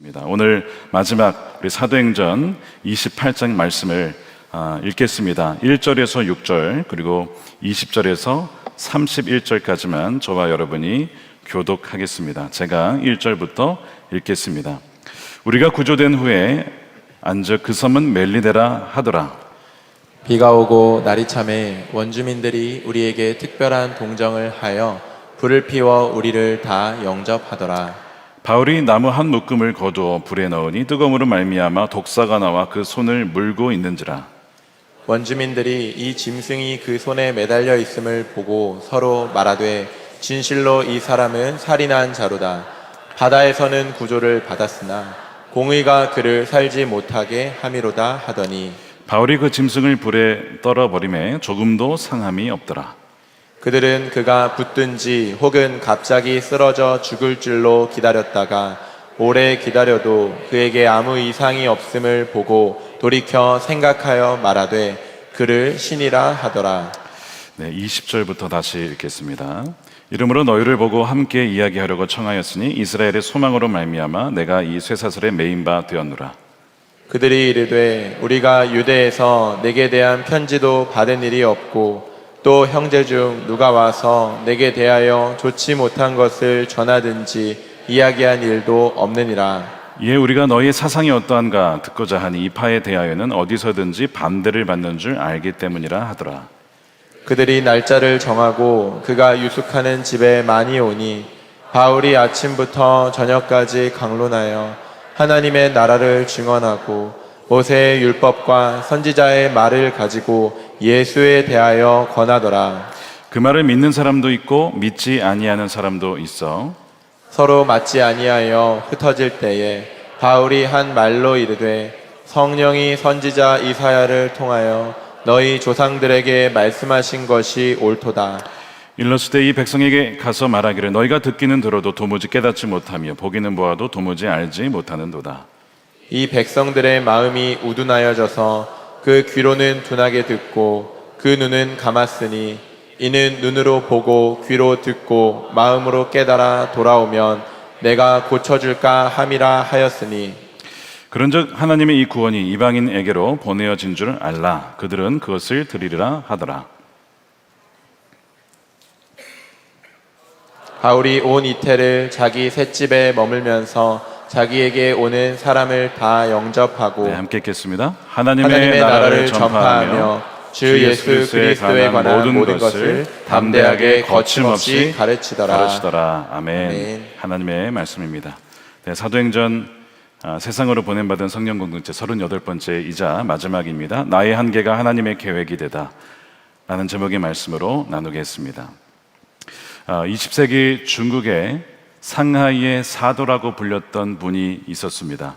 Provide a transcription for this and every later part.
오늘 마지막 우리 사도행전 28장 말씀을 읽겠습니다. 1절에서 6절 그리고 20절에서 31절까지만 저와 여러분이 교독하겠습니다. 제가 1절부터 읽겠습니다. 우리가 구조된 후에 안즉 그 섬은 멜리데라 하더라. 비가 오고 날이 참에 원주민들이 우리에게 특별한 동정을 하여 불을 피워 우리를 다 영접하더라. 바울이 나무 한 묶음을 거두어 불에 넣으니 뜨거움으로 말미암아 독사가 나와 그 손을 물고 있는지라. 원주민들이 이 짐승이 그 손에 매달려 있음을 보고 서로 말하되 진실로 이 사람은 살인한 자로다. 바다에서는 구조를 받았으나 공의가 그를 살지 못하게 함이로다 하더니 바울이 그 짐승을 불에 떨어버리매 조금도 상함이 없더라. 그들은 그가 붙든지 혹은 갑자기 쓰러져 죽을 줄로 기다렸다가 오래 기다려도 그에게 아무 이상이 없음을 보고 돌이켜 생각하여 말하되 그를 신이라 하더라. 20절부터 다시 읽겠습니다. 이러므로 너희를 보고 함께 이야기하려고 청하였으니 이스라엘의 소망으로 말미암아 내가 이 쇠사슬에 매인 바 되었노라. 그들이 이르되 우리가 유대에서 내게 대한 편지도 받은 일이 없고 또 형제 중 누가 와서 내게 대하여 좋지 못한 것을 전하든지 이야기한 일도 없느니라. 이에 우리가 너희의 사상이 어떠한가 듣고자 하니 이 파에 대하여는 어디서든지 반대를 받는 줄 알기 때문이라 하더라. 그들이 날짜를 정하고 그가 유숙하는 집에 많이 오니 바울이 아침부터 저녁까지 강론하여 하나님의 나라를 증언하고 모세의 율법과 선지자의 말을 가지고 예수에 대하여 권하더라. 그 말을 믿는 사람도 있고 믿지 아니하는 사람도 있어 서로 맞지 아니하여 흩어질 때에 바울이 한 말로 이르되 성령이 선지자 이사야를 통하여 너희 조상들에게 말씀하신 것이 옳도다. 일렀을 때 이 백성에게 가서 말하기를 너희가 듣기는 들어도 도무지 깨닫지 못하며 보기는 보아도 도무지 알지 못하는도다. 이 백성들의 마음이 우둔하여져서 그 귀로는 둔하게 듣고 그 눈은 감았으니 이는 눈으로 보고 귀로 듣고 마음으로 깨달아 돌아오면 내가 고쳐줄까 함이라 하였으니 그런즉 하나님의 이 구원이 이방인에게로 보내어진 줄 알라. 그들은 그것을 들으리라 하더라. 바울이 온 이태를 자기 셋집에 머물면서 자기에게 오는 사람을 다 영접하고 함께 읽겠습니다. 하나님의 하나님의 나라를 전파하며 주 예수 그리스도에 관한 모든 것을 담대하게 거침없이 가르치더라. 아멘. 하나님의 말씀입니다. 사도행전 세상으로 보냄받은 성령 공동체 38번째이자 마지막입니다. 나의 한계가 하나님의 계획이 되다 라는 제목의 말씀으로 나누겠습니다. 20세기 중국에 상하이의 사도라고 불렸던 분이 있었습니다.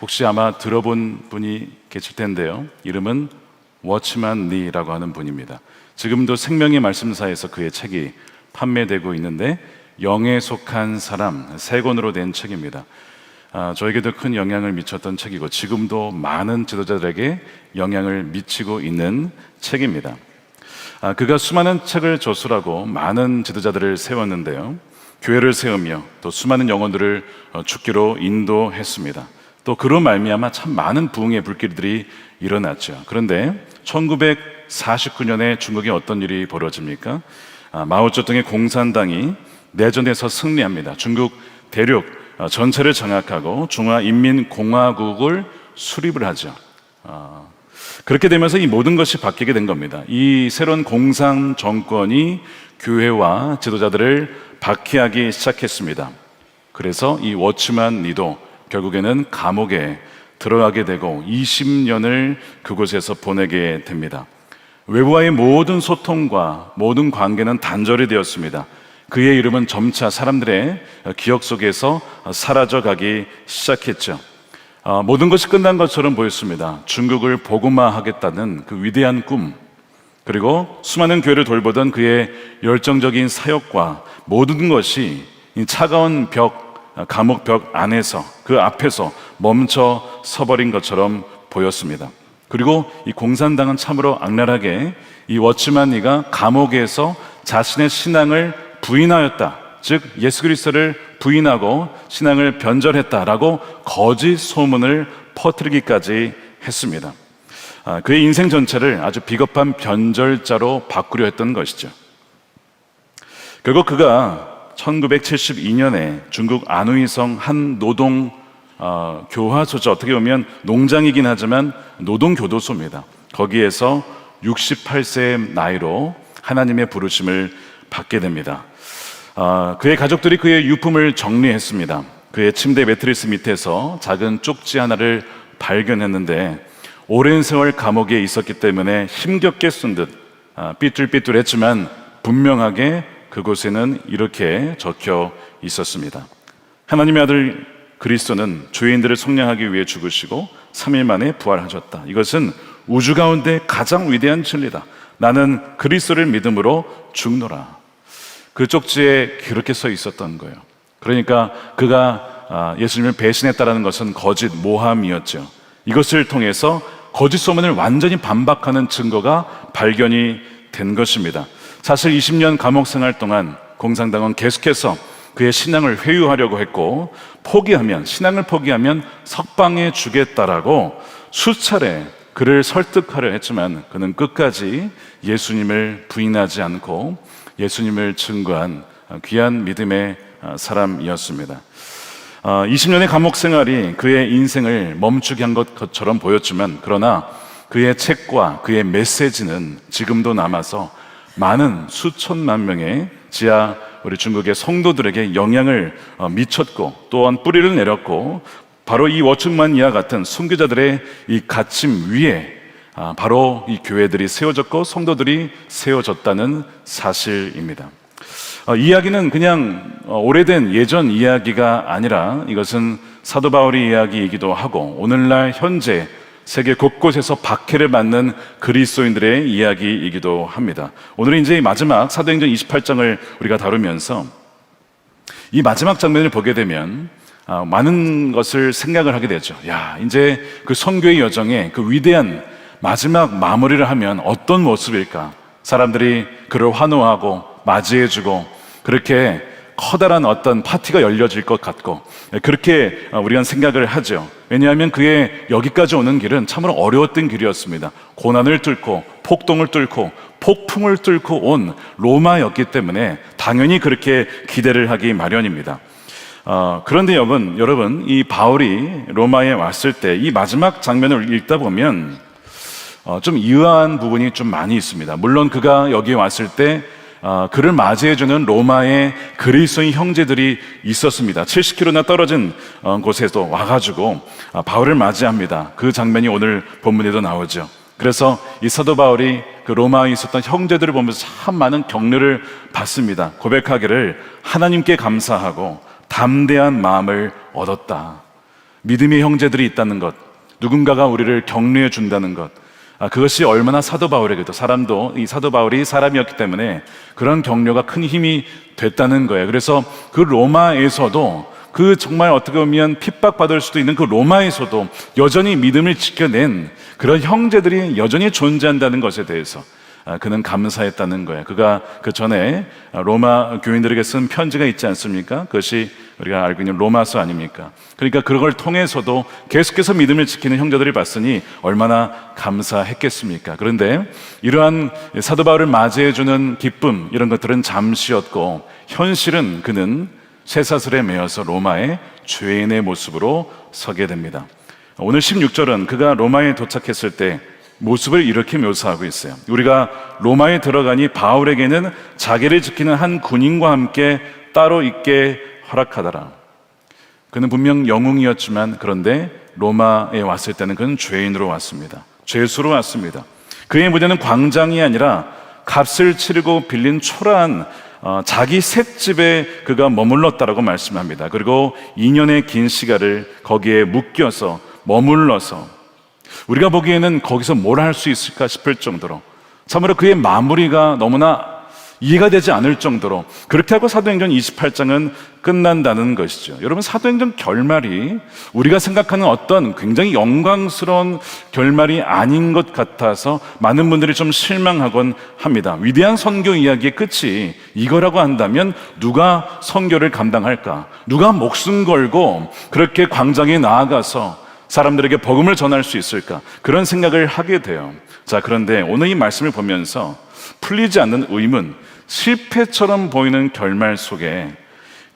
혹시 아마 들어본 분이 계실 텐데요. 이름은 워치만 리라고 하는 분입니다. 지금도 생명의 말씀사에서 그의 책이 판매되고 있는데 영에 속한 사람 세 권으로 된 책입니다. 저에게도 큰 영향을 미쳤던 책이고 지금도 많은 지도자들에게 영향을 미치고 있는 책입니다. 그가 수많은 책을 저술하고 많은 지도자들을 세웠는데요. 교회를 세우며 또 수많은 영혼들을 죽기로 인도했습니다. 또 그로 말미암아 참 많은 부흥의 불길들이 일어났죠. 그런데 1949년에 중국에 어떤 일이 벌어집니까? 마오쩌둥의 공산당이 내전에서 승리합니다. 중국 대륙 전체를 장악하고 중화인민공화국을 수립을 하죠. 그렇게 되면서 이 모든 것이 바뀌게 된 겁니다. 이 새로운 공산 정권이 교회와 지도자들을 박해하기 시작했습니다. 그래서 이 워치만 리도 결국에는 감옥에 들어가게 되고 20년을 그곳에서 보내게 됩니다. 외부와의 모든 소통과 모든 관계는 단절이 되었습니다. 그의 이름은 점차 사람들의 기억 속에서 사라져가기 시작했죠. 모든 것이 끝난 것처럼 보였습니다. 중국을 복음화하겠다는 그 위대한 꿈, 그리고 수많은 교회를 돌보던 그의 열정적인 사역과 모든 것이 이 차가운 감옥 벽 안에서 그 앞에서 멈춰 서버린 것처럼 보였습니다. 그리고 이 공산당은 참으로 악랄하게 이 워치만 리가 감옥에서 자신의 신앙을 부인하였다, 즉 예수 그리스도를 부인하고 신앙을 변절했다라고 거짓 소문을 퍼뜨리기까지 했습니다. 그의 인생 전체를 아주 비겁한 변절자로 바꾸려 했던 것이죠. 결국 그가 1972년에 중국 안후이성 한 노동 교화소죠. 어떻게 보면 농장이긴 하지만 노동교도소입니다. 거기에서 68세의 나이로 하나님의 부르심을 받게 됩니다. 그의 가족들이 그의 유품을 정리했습니다. 그의 침대 매트리스 밑에서 작은 쪽지 하나를 발견했는데 오랜 세월 감옥에 있었기 때문에 힘겹게 쓴 듯 삐뚤삐뚤했지만 분명하게 그곳에는 이렇게 적혀 있었습니다. 하나님의 아들 그리스도는 죄인들을 속량하기 위해 죽으시고 3일 만에 부활하셨다. 이것은 우주 가운데 가장 위대한 진리다. 나는 그리스도를 믿음으로 죽노라. 그 쪽지에 그렇게 써 있었던 거예요. 그러니까 그가 예수님을 배신했다는 것은 거짓 모함이었죠. 이것을 통해서 거짓 소문을 완전히 반박하는 증거가 발견이 된 것입니다. 사실 20년 감옥 생활 동안 공산당은 계속해서 그의 신앙을 회유하려고 했고 신앙을 포기하면 석방해 주겠다라고 수차례 그를 설득하려 했지만 그는 끝까지 예수님을 부인하지 않고 예수님을 증거한 귀한 믿음의 사람이었습니다. 20년의 감옥 생활이 그의 인생을 멈추게 한 것처럼 보였지만 그러나 그의 책과 그의 메시지는 지금도 남아서 많은 수천만 명의 지하 우리 중국의 성도들에게 영향을 미쳤고 또한 뿌리를 내렸고 바로 이 워충만이와 같은 순교자들의 이 가침 위에 바로 이 교회들이 세워졌고 성도들이 세워졌다는 사실입니다. 이야기는 그냥 오래된 예전 이야기가 아니라 이것은 사도 바울의 이야기이기도 하고 오늘날 현재 세계 곳곳에서 박해를 받는 그리스도인들의 이야기이기도 합니다. 오늘은 이제 이 마지막 사도행전 28장을 우리가 다루면서 이 마지막 장면을 보게 되면 많은 것을 생각을 하게 되죠. 이제 그 선교의 여정에 그 위대한 마지막 마무리를 하면 어떤 모습일까? 사람들이 그를 환호하고 맞이해주고 그렇게 커다란 어떤 파티가 열려질 것 같고 그렇게 우리가 생각을 하죠. 왜냐하면 그의 여기까지 오는 길은 참으로 어려웠던 길이었습니다. 고난을 뚫고 폭동을 뚫고 폭풍을 뚫고 온 로마였기 때문에 당연히 그렇게 기대를 하기 마련입니다. 그런데 여러분 이 바울이 로마에 왔을 때 이 마지막 장면을 읽다 보면 좀 의아한 부분이 좀 많이 있습니다. 물론 그가 여기에 왔을 때 그를 맞이해주는 로마의 그리스도인 형제들이 있었습니다. 70km나 떨어진 곳에도 와가지고 바울을 맞이합니다. 그 장면이 오늘 본문에도 나오죠. 그래서 이 사도 바울이 그 로마에 있었던 형제들을 보면서 참 많은 격려를 받습니다. 고백하기를 하나님께 감사하고 담대한 마음을 얻었다. 믿음의 형제들이 있다는 것, 누군가가 우리를 격려해 준다는 것, 그것이 얼마나 사도 바울에게도 이 사도 바울이 사람이었기 때문에 그런 격려가 큰 힘이 됐다는 거예요. 그래서 그 로마에서도 그 정말 어떻게 보면 핍박받을 수도 있는 그 로마에서도 여전히 믿음을 지켜낸 그런 형제들이 여전히 존재한다는 것에 대해서 그는 감사했다는 거예요. 그가 그 전에 로마 교인들에게 쓴 편지가 있지 않습니까? 그것이 우리가 알고 있는 로마서 아닙니까? 그러니까 그걸 통해서도 계속해서 믿음을 지키는 형제들을 봤으니 얼마나 감사했겠습니까? 그런데 이러한 사도 바울을 맞이해주는 기쁨 이런 것들은 잠시였고 현실은 그는 쇠사슬에 매여서 로마의 죄인의 모습으로 서게 됩니다. 오늘 16절은 그가 로마에 도착했을 때 모습을 이렇게 묘사하고 있어요. 우리가 로마에 들어가니 바울에게는 자기를 지키는 한 군인과 함께 따로 있게 허락하더라. 그는 분명 영웅이었지만 그런데 로마에 왔을 때는 그는 죄인으로 왔습니다. 죄수로 왔습니다. 그의 무대는 광장이 아니라 값을 치르고 빌린 초라한 자기 셋집에 그가 머물렀다라고 말씀합니다. 그리고 2년의 긴 시간을 거기에 묶여서 머물러서 우리가 보기에는 거기서 뭘 할 수 있을까 싶을 정도로 참으로 그의 마무리가 너무나 이해가 되지 않을 정도로 그렇게 하고 사도행전 28장은 끝난다는 것이죠. 여러분, 사도행전 결말이 우리가 생각하는 어떤 굉장히 영광스러운 결말이 아닌 것 같아서 많은 분들이 좀 실망하곤 합니다. 위대한 선교 이야기의 끝이 이거라고 한다면 누가 선교를 감당할까? 누가 목숨 걸고 그렇게 광장에 나아가서 사람들에게 복음을 전할 수 있을까? 그런 생각을 하게 돼요. 자, 그런데 오늘 이 말씀을 보면서 풀리지 않는 의문, 실패처럼 보이는 결말 속에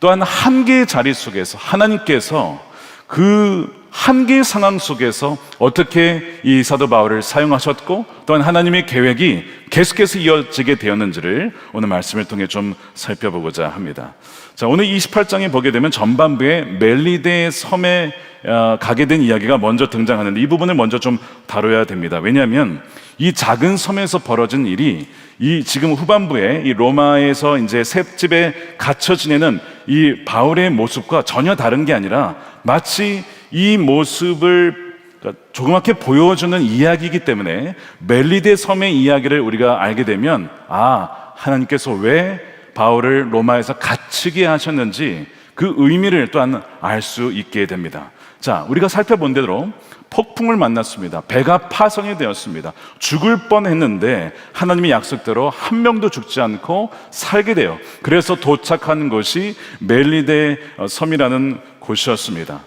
또한 한계의 자리 속에서 하나님께서 그 한계의 상황 속에서 어떻게 이 사도 바울을 사용하셨고 또한 하나님의 계획이 계속해서 이어지게 되었는지를 오늘 말씀을 통해 좀 살펴보고자 합니다. 자, 오늘 28장에 보게 되면 전반부에 멜리데 섬에 가게 된 이야기가 먼저 등장하는데 이 부분을 먼저 좀 다뤄야 됩니다. 왜냐하면 이 작은 섬에서 벌어진 일이 이 지금 후반부에 이 로마에서 이제 셋집에 갇혀 지내는 이 바울의 모습과 전혀 다른 게 아니라 마치 이 모습을 조그맣게 보여주는 이야기이기 때문에 멜리데 섬의 이야기를 우리가 알게 되면 하나님께서 왜 바울을 로마에서 갇히게 하셨는지 그 의미를 또한 알 수 있게 됩니다. 자, 우리가 살펴본 대로 폭풍을 만났습니다. 배가 파손이 되었습니다. 죽을 뻔했는데 하나님의 약속대로 한 명도 죽지 않고 살게 돼요. 그래서 도착한 곳이 멜리데 섬이라는 곳이었습니다.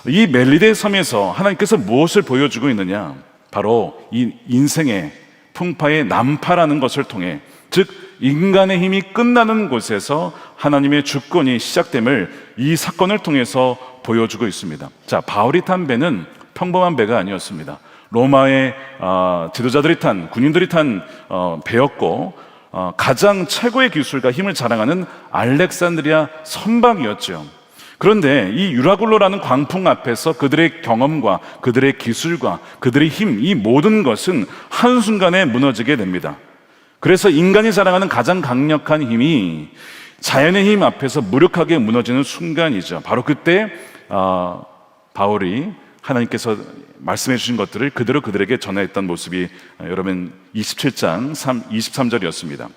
이 멜리데 섬에서 하나님께서 무엇을 보여주고 있느냐? 바로 이 인생의 풍파의 난파라는 것을 통해, 즉 인간의 힘이 끝나는 곳에서 하나님의 주권이 시작됨을 이 사건을 통해서 보여주고 있습니다. 자, 바울이 탄 배는 평범한 배가 아니었습니다. 로마의 지도자들이 탄, 군인들이 탄 배였고 가장 최고의 기술과 힘을 자랑하는 알렉산드리아 선박이었죠. 그런데 이 유라굴로라는 광풍 앞에서 그들의 경험과 그들의 기술과 그들의 힘, 이 모든 것은 한순간에 무너지게 됩니다. 그래서 인간이 자랑하는 가장 강력한 힘이 자연의 힘 앞에서 무력하게 무너지는 순간이죠. 바로 그때 바울이 하나님께서 말씀해 주신 것들을 그대로 그들에게 전했던 모습이 여러분 27장 23절이었습니다.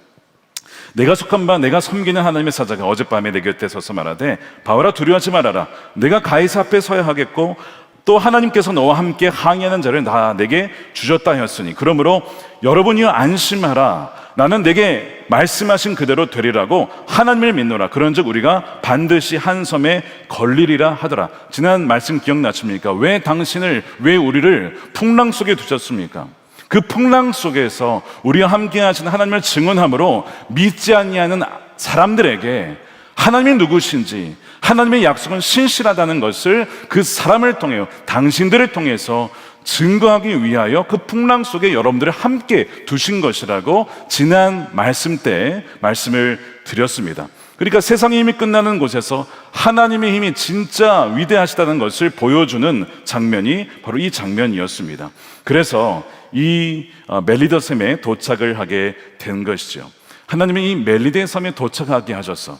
내가 속한 바 내가 섬기는 하나님의 사자가 어젯밤에 내 곁에 서서 말하되 바울아 두려워하지 말아라. 내가 가이사 앞에 서야 하겠고 또 하나님께서 너와 함께 항의하는 자를 다 내게 주셨다 하였으니 그러므로 여러분이여 안심하라. 나는 내게 말씀하신 그대로 되리라고 하나님을 믿노라. 그런즉 우리가 반드시 한 섬에 걸리리라 하더라. 지난 말씀 기억나십니까? 왜 우리를 풍랑 속에 두셨습니까? 그 풍랑 속에서 우리와 함께 하신 하나님을 증언함으로 믿지 아니하는 사람들에게 하나님이 누구신지, 하나님의 약속은 신실하다는 것을 그 사람을 통해, 당신들을 통해서 증거하기 위하여 그 풍랑 속에 여러분들을 함께 두신 것이라고 지난 말씀 때 말씀을 드렸습니다. 그러니까 세상의 힘이 끝나는 곳에서 하나님의 힘이 진짜 위대하시다는 것을 보여주는 장면이 바로 이 장면이었습니다. 그래서 이 멜리데 섬에 도착을 하게 된 것이죠. 하나님이 이 멜리데 섬에 도착하게 하셔서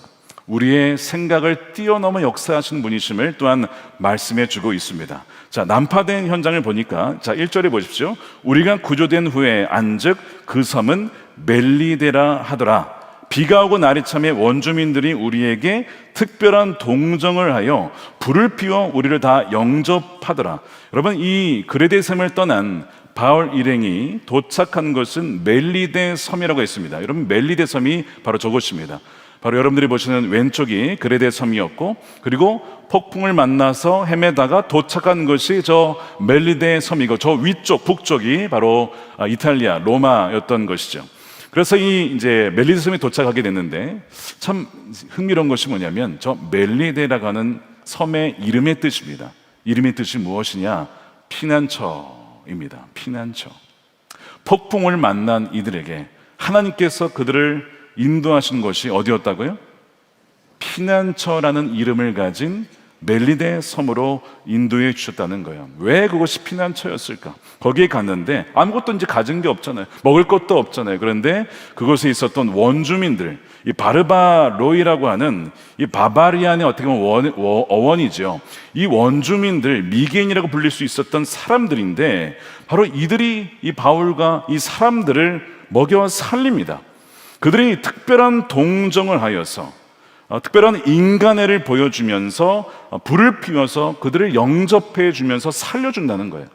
우리의 생각을 뛰어넘어 역사하시는 분이심을 또한 말씀해 주고 있습니다. 자, 난파된 현장을 보니까, 자, 1절에 보십시오. 우리가 구조된 후에 안즉 그 섬은 멜리데라 하더라. 비가 오고 날이 참에 원주민들이 우리에게 특별한 동정을 하여 불을 피워 우리를 다 영접하더라. 여러분, 이 그레데 섬을 떠난 바울 일행이 도착한 것은 멜리데 섬이라고 했습니다. 여러분, 멜리데 섬이 바로 저곳입니다. 바로 여러분들이 보시는 왼쪽이 그레데 섬이었고, 그리고 폭풍을 만나서 헤매다가 도착한 것이 저 멜리데 섬이고, 저 위쪽 북쪽이 바로 이탈리아 로마였던 것이죠. 그래서 이제 멜리데 섬에 도착하게 됐는데 참 흥미로운 것이 뭐냐면 저 멜리데라고 하는 섬의 이름의 뜻입니다. 이름의 뜻이 무엇이냐? 피난처입니다. 피난처. 폭풍을 만난 이들에게 하나님께서 그들을 인도하신 것이 어디였다고요? 피난처라는 이름을 가진 멜리데 섬으로 인도해 주셨다는 거예요. 왜 그것이 피난처였을까? 거기에 갔는데 아무것도 이제 가진 게 없잖아요. 먹을 것도 없잖아요. 그런데 그곳에 있었던 원주민들, 이 바르바로이라고 하는 이 바바리안의 어떻게 보면 어원이죠. 이 원주민들, 미개인이라고 불릴 수 있었던 사람들인데 바로 이들이 이 바울과 이 사람들을 먹여 살립니다. 그들이 특별한 동정을 하여서 특별한 인간애를 보여주면서 불을 피워서 그들을 영접해 주면서 살려준다는 거예요.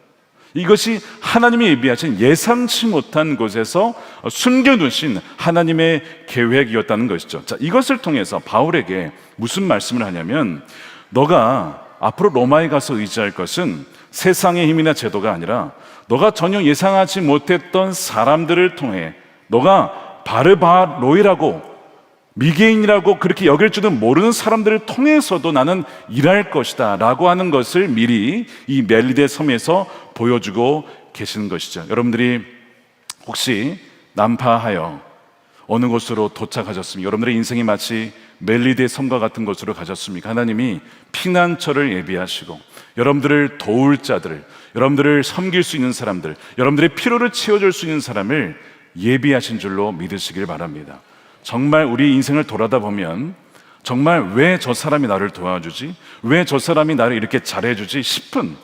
이것이 하나님이 예비하신 예상치 못한 곳에서 숨겨두신 하나님의 계획이었다는 것이죠. 자, 이것을 통해서 바울에게 무슨 말씀을 하냐면, 너가 앞으로 로마에 가서 의지할 것은 세상의 힘이나 제도가 아니라 너가 전혀 예상하지 못했던 사람들을 통해, 너가 바르바로이라고 미개인이라고 그렇게 여길 줄도 모르는 사람들을 통해서도 나는 일할 것이다 라고 하는 것을 미리 이 멜리데 섬에서 보여주고 계시는 것이죠. 여러분들이 혹시 난파하여 어느 곳으로 도착하셨습니까? 여러분들의 인생이 마치 멜리데 섬과 같은 곳으로 가셨습니까? 하나님이 피난처를 예비하시고 여러분들을 도울 자들을, 여러분들을 섬길 수 있는 사람들, 여러분들의 필요를 채워줄 수 있는 사람을 예비하신 줄로 믿으시길 바랍니다. 정말 우리 인생을 돌아다 보면 정말 왜 저 사람이 나를 도와주지? 왜 저 사람이 나를 이렇게 잘해주지? 싶은,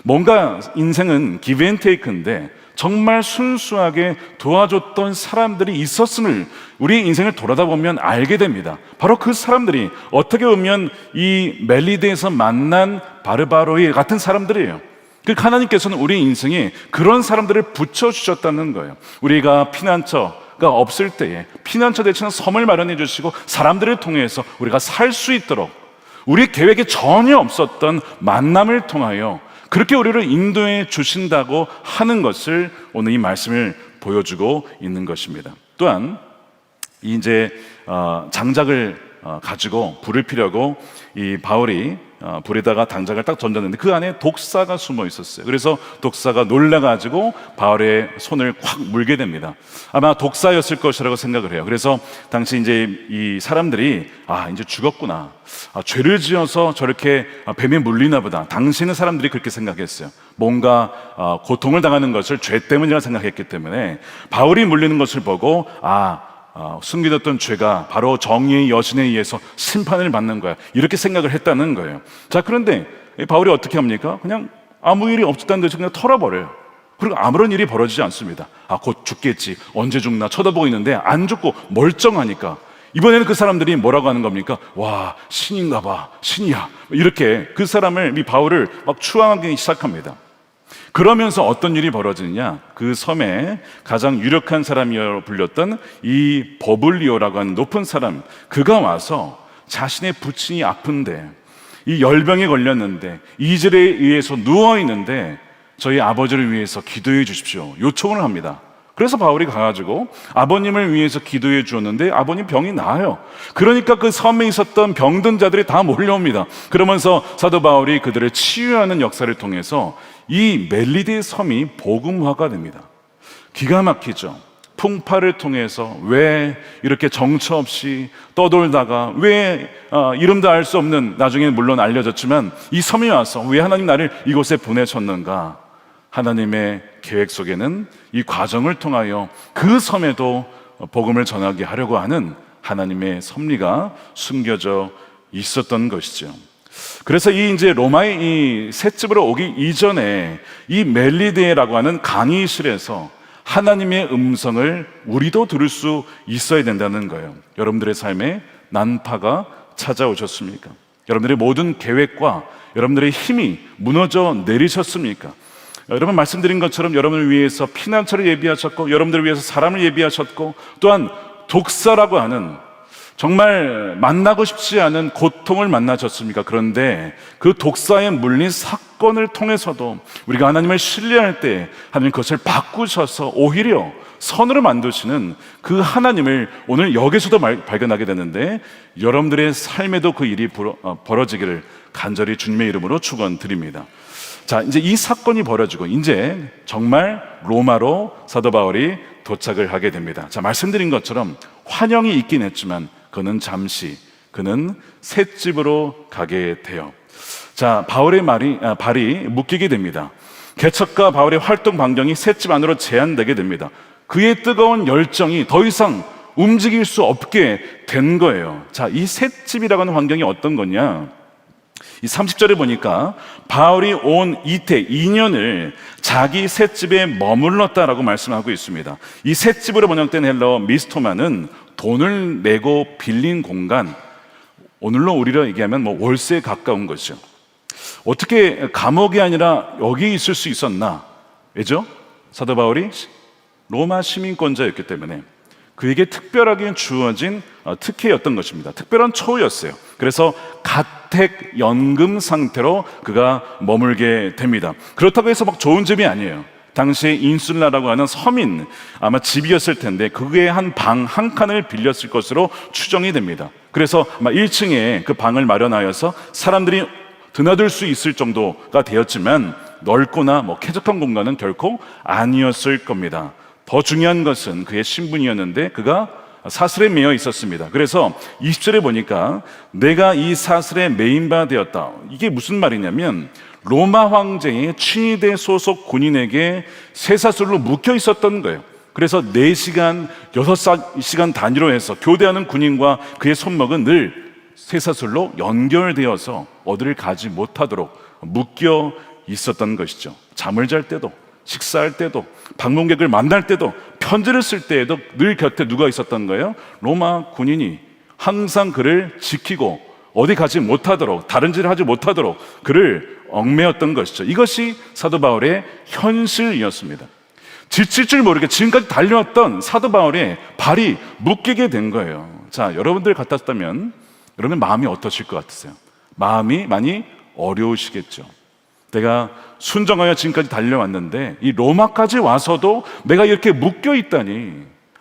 뭔가 인생은 give and take인데 정말 순수하게 도와줬던 사람들이 있었음을 우리 인생을 돌아다 보면 알게 됩니다. 바로 그 사람들이 어떻게 보면 이 멜리데에서 만난 바르바로이 같은 사람들이에요. 그 하나님께서는 우리 인생에 그런 사람들을 붙여주셨다는 거예요. 우리가 피난처가 없을 때에 피난처 대신에 섬을 마련해 주시고 사람들을 통해서 우리가 살 수 있도록, 우리 계획에 전혀 없었던 만남을 통하여 그렇게 우리를 인도해 주신다고 하는 것을 오늘 이 말씀을 보여주고 있는 것입니다. 또한 이제 장작을 가지고 불을 피려고 이 바울이 불에다가 장작을 딱 던졌는데 그 안에 독사가 숨어 있었어요. 그래서 독사가 놀라가지고 바울의 손을 콱 물게 됩니다. 아마 독사였을 것이라고 생각을 해요. 그래서 당시 이제 이 사람들이 이제 죽었구나, 죄를 지어서 저렇게 뱀에 물리나 보다, 당시에는 사람들이 그렇게 생각했어요. 뭔가 고통을 당하는 것을 죄 때문이라 생각했기 때문에 바울이 물리는 것을 보고 숨겨뒀던 죄가 바로 정의의 여신에 의해서 심판을 받는 거야, 이렇게 생각을 했다는 거예요. 자, 그런데 바울이 어떻게 합니까? 그냥 아무 일이 없었다는 듯이 그냥 털어버려요. 그리고 아무런 일이 벌어지지 않습니다. 곧 죽겠지, 언제 죽나 쳐다보고 있는데 안 죽고 멀쩡하니까 이번에는 그 사람들이 뭐라고 하는 겁니까? 와, 신인가 봐, 신이야, 이렇게 그 사람을, 이 바울을 막 추앙하기 시작합니다. 그러면서 어떤 일이 벌어지느냐, 그 섬에 가장 유력한 사람이라 불렸던 이 버블리오라고 하는 높은 사람, 그가 와서 자신의 부친이 아픈데, 이 열병에 걸렸는데 이질에 의해서 누워있는데 저희 아버지를 위해서 기도해 주십시오, 요청을 합니다. 그래서 바울이 가가지고 아버님을 위해서 기도해 주었는데 아버님 병이 나아요. 그러니까 그 섬에 있었던 병든 자들이 다 몰려옵니다. 그러면서 사도 바울이 그들을 치유하는 역사를 통해서 이 멜리데 섬이 복음화가 됩니다. 기가 막히죠. 풍파를 통해서 왜 이렇게 정처 없이 떠돌다가 왜 이름도 알 수 없는, 나중에 물론 알려졌지만 이 섬에 와서 왜 하나님 나를 이곳에 보내셨는가, 하나님의 계획 속에는 이 과정을 통하여 그 섬에도 복음을 전하게 하려고 하는 하나님의 섭리가 숨겨져 있었던 것이죠. 그래서 이 이제 로마의 이 셋집으로 오기 이전에 이 멜리데라고 하는 강의실에서 하나님의 음성을 우리도 들을 수 있어야 된다는 거예요. 여러분들의 삶에 난파가 찾아오셨습니까? 여러분들의 모든 계획과 여러분들의 힘이 무너져 내리셨습니까? 여러분 말씀드린 것처럼 여러분을 위해서 피난처를 예비하셨고, 여러분들을 위해서 사람을 예비하셨고, 또한 독사라고 하는 정말 만나고 싶지 않은 고통을 만나셨습니까? 그런데 그 독사에 물린 사건을 통해서도 우리가 하나님을 신뢰할 때 하나님 그것을 바꾸셔서 오히려 선으로 만드시는 그 하나님을 오늘 여기서도 발견하게 되는데, 여러분들의 삶에도 그 일이 벌어지기를 간절히 주님의 이름으로 축원드립니다. 자, 이제 이 사건이 벌어지고 이제 정말 로마로 사도 바울이 도착을 하게 됩니다. 자, 말씀드린 것처럼 환영이 있긴 했지만 그는 잠시, 그는 셋집으로 가게 돼요. 자, 바울의 발이 묶이게 됩니다. 개척과 바울의 활동 반경이 셋집 안으로 제한되게 됩니다. 그의 뜨거운 열정이 더 이상 움직일 수 없게 된 거예요. 자, 이 셋집이라고 하는 환경이 어떤 거냐? 이 30절에 보니까 바울이 온 이태 2년을 자기 셋집에 머물렀다라고 말씀하고 있습니다. 이 셋집으로 번역된 헬러 미스토마는 돈을 내고 빌린 공간, 오늘로 우리로 얘기하면 뭐 월세에 가까운 거죠. 어떻게 감옥이 아니라 여기 있을 수 있었나? 왜죠? 사도 바울이 로마 시민권자였기 때문에 그에게 특별하게 주어진 특혜였던 것입니다. 특별한 처우였어요. 그래서 가택연금 상태로 그가 머물게 됩니다. 그렇다고 해서 막 좋은 집이 아니에요. 당시에 인슐라라고 하는 서민 아마 집이었을 텐데 그게 한 방 한 칸을 빌렸을 것으로 추정이 됩니다. 그래서 아마 1층에 그 방을 마련하여서 사람들이 드나들 수 있을 정도가 되었지만 넓거나 뭐 쾌적한 공간은 결코 아니었을 겁니다. 더 중요한 것은 그의 신분이었는데 그가 사슬에 매여 있었습니다. 그래서 20절에 보니까 내가 이 사슬에 매인 바 되었다. 이게 무슨 말이냐면 로마 황제의 친위대 소속 군인에게 쇠사슬로 묶여 있었던 거예요. 그래서 4시간, 6시간 단위로 해서 교대하는 군인과 그의 손목은 늘 쇠사슬로 연결되어서 어디를 가지 못하도록 묶여 있었던 것이죠. 잠을 잘 때도, 식사할 때도, 방문객을 만날 때도, 편지를 쓸 때에도 늘 곁에 누가 있었던 거예요? 로마 군인이 항상 그를 지키고 어디 가지 못하도록, 다른 짓을 하지 못하도록 그를 얽매였던 것이죠. 이것이 사도 바울의 현실이었습니다. 지칠 줄 모르게 지금까지 달려왔던 사도 바울의 발이 묶이게 된 거예요. 자, 여러분들 같았다면 여러분 마음이 어떠실 것 같으세요? 마음이 많이 어려우시겠죠. 내가 순정하여 지금까지 달려왔는데 이 로마까지 와서도 내가 이렇게 묶여 있다니,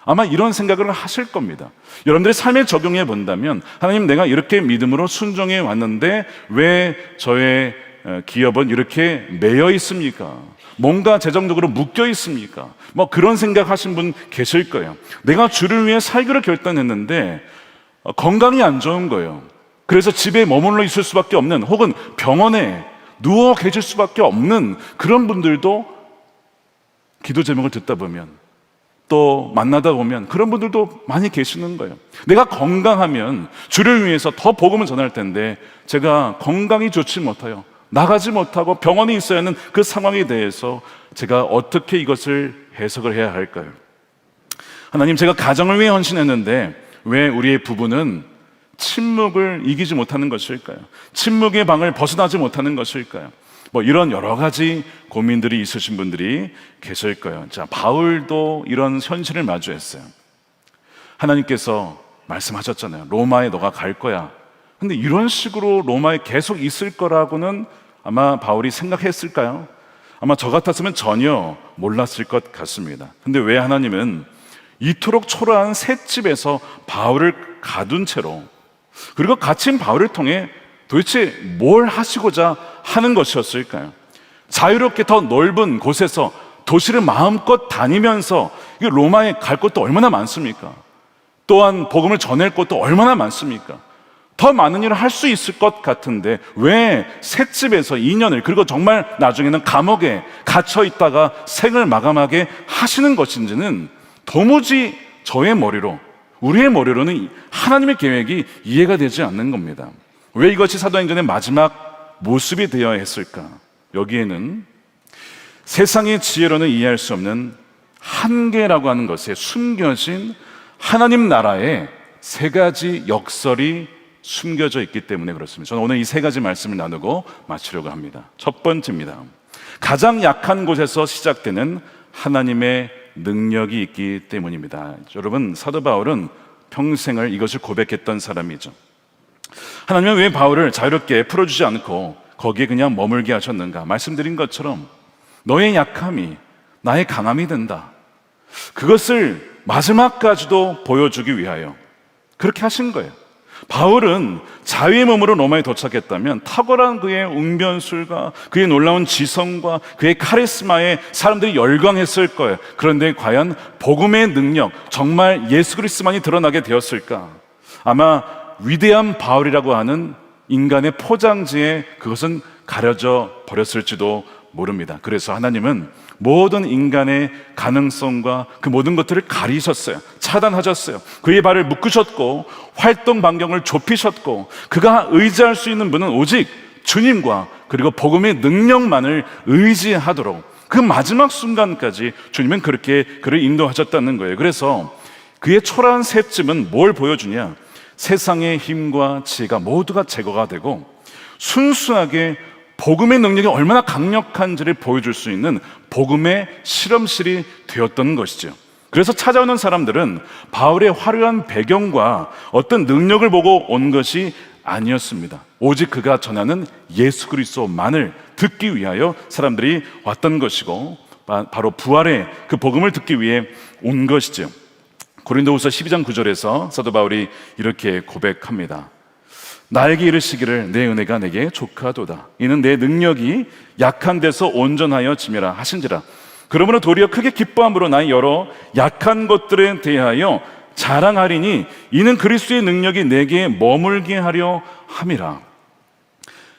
아마 이런 생각을 하실 겁니다. 여러분들의 삶에 적용해 본다면, 하나님, 내가 이렇게 믿음으로 순종해 왔는데 왜 저의 기업은 이렇게 매여 있습니까? 뭔가 재정적으로 묶여 있습니까? 뭐 그런 생각하신 분 계실 거예요. 내가 주를 위해 살기로 결단했는데 건강이 안 좋은 거예요. 그래서 집에 머물러 있을 수밖에 없는, 혹은 병원에 누워 계실 수밖에 없는 그런 분들도 기도 제목을 듣다 보면, 또 만나다 보면 그런 분들도 많이 계시는 거예요. 내가 건강하면 주를 위해서 더 복음을 전할 텐데 제가 건강이 좋지 못해요. 나가지 못하고 병원에 있어야 하는 그 상황에 대해서 제가 어떻게 이것을 해석을 해야 할까요? 하나님, 제가 가정을 위해 헌신했는데 왜 우리의 부부는 침묵을 이기지 못하는 것일까요? 침묵의 방을 벗어나지 못하는 것일까요? 뭐 이런 여러 가지 고민들이 있으신 분들이 계실 거예요. 자, 바울도 이런 현실을 마주했어요. 하나님께서 말씀하셨잖아요. 로마에 너가 갈 거야. 근데 이런 식으로 로마에 계속 있을 거라고는 아마 바울이 생각했을까요? 아마 저 같았으면 전혀 몰랐을 것 같습니다. 근데 왜 하나님은 이토록 초라한 셋집에서 바울을 가둔 채로, 그리고 갇힌 바울을 통해 도대체 뭘 하시고자 하는 것이었을까요? 자유롭게 더 넓은 곳에서 도시를 마음껏 다니면서, 로마에 갈 곳도 얼마나 많습니까? 또한 복음을 전할 곳도 얼마나 많습니까? 더 많은 일을 할 수 있을 것 같은데 왜 셋집에서 2년을, 그리고 정말 나중에는 감옥에 갇혀 있다가 생을 마감하게 하시는 것인지는 도무지 저의 머리로, 우리의 머리로는 하나님의 계획이 이해가 되지 않는 겁니다. 왜 이것이 사도행전의 마지막 모습이 되어야 했을까? 여기에는 세상의 지혜로는 이해할 수 없는 한계라고 하는 것에 숨겨진 하나님 나라의 3가지 역설이 숨겨져 있기 때문에 그렇습니다. 저는 오늘 이 3가지 말씀을 나누고 마치려고 합니다. 첫 번째입니다. 가장 약한 곳에서 시작되는 하나님의 능력이 있기 때문입니다. 여러분, 사도 바울은 평생을 이것을 고백했던 사람이죠. 하나님은 왜 바울을 자유롭게 풀어주지 않고 거기에 그냥 머물게 하셨는가? 말씀드린 것처럼 너의 약함이 나의 강함이 된다. 그것을 마지막까지도 보여주기 위하여 그렇게 하신 거예요. 바울은 자유의 몸으로 로마에 도착했다면 탁월한 그의 웅변술과 그의 놀라운 지성과 그의 카리스마에 사람들이 열광했을 거예요. 그런데 과연 복음의 능력, 정말 예수 그리스도만이 드러나게 되었을까? 아마 위대한 바울이라고 하는 인간의 포장지에 그것은 가려져 버렸을지도 모릅니다. 그래서 하나님은 모든 인간의 가능성과 그 모든 것들을 가리셨어요. 차단하셨어요. 그의 발을 묶으셨고 활동 반경을 좁히셨고, 그가 의지할 수 있는 분은 오직 주님과 그리고 복음의 능력만을 의지하도록 그 마지막 순간까지 주님은 그렇게 그를 인도하셨다는 거예요. 그래서 그의 초라한 셋집은 뭘 보여주냐? 세상의 힘과 지혜가 모두가 제거가 되고 순수하게 복음의 능력이 얼마나 강력한지를 보여줄 수 있는 복음의 실험실이 되었던 것이죠. 그래서 찾아오는 사람들은 바울의 화려한 배경과 어떤 능력을 보고 온 것이 아니었습니다. 오직 그가 전하는 예수 그리스도만을 듣기 위하여 사람들이 왔던 것이고, 바로 부활의 그 복음을 듣기 위해 온 것이죠. 고린도후서 12장 9절에서 사도 바울이 이렇게 고백합니다. 나에게 이르시기를 내 은혜가 내게 족하도다. 이는 내 능력이 약한 데서 온전하여 지매라 하신지라. 그러므로 도리어 크게 기뻐함으로 나의 여러 약한 것들에 대하여 자랑하리니 이는 그리스도의 능력이 내게 머물게 하려 함이라.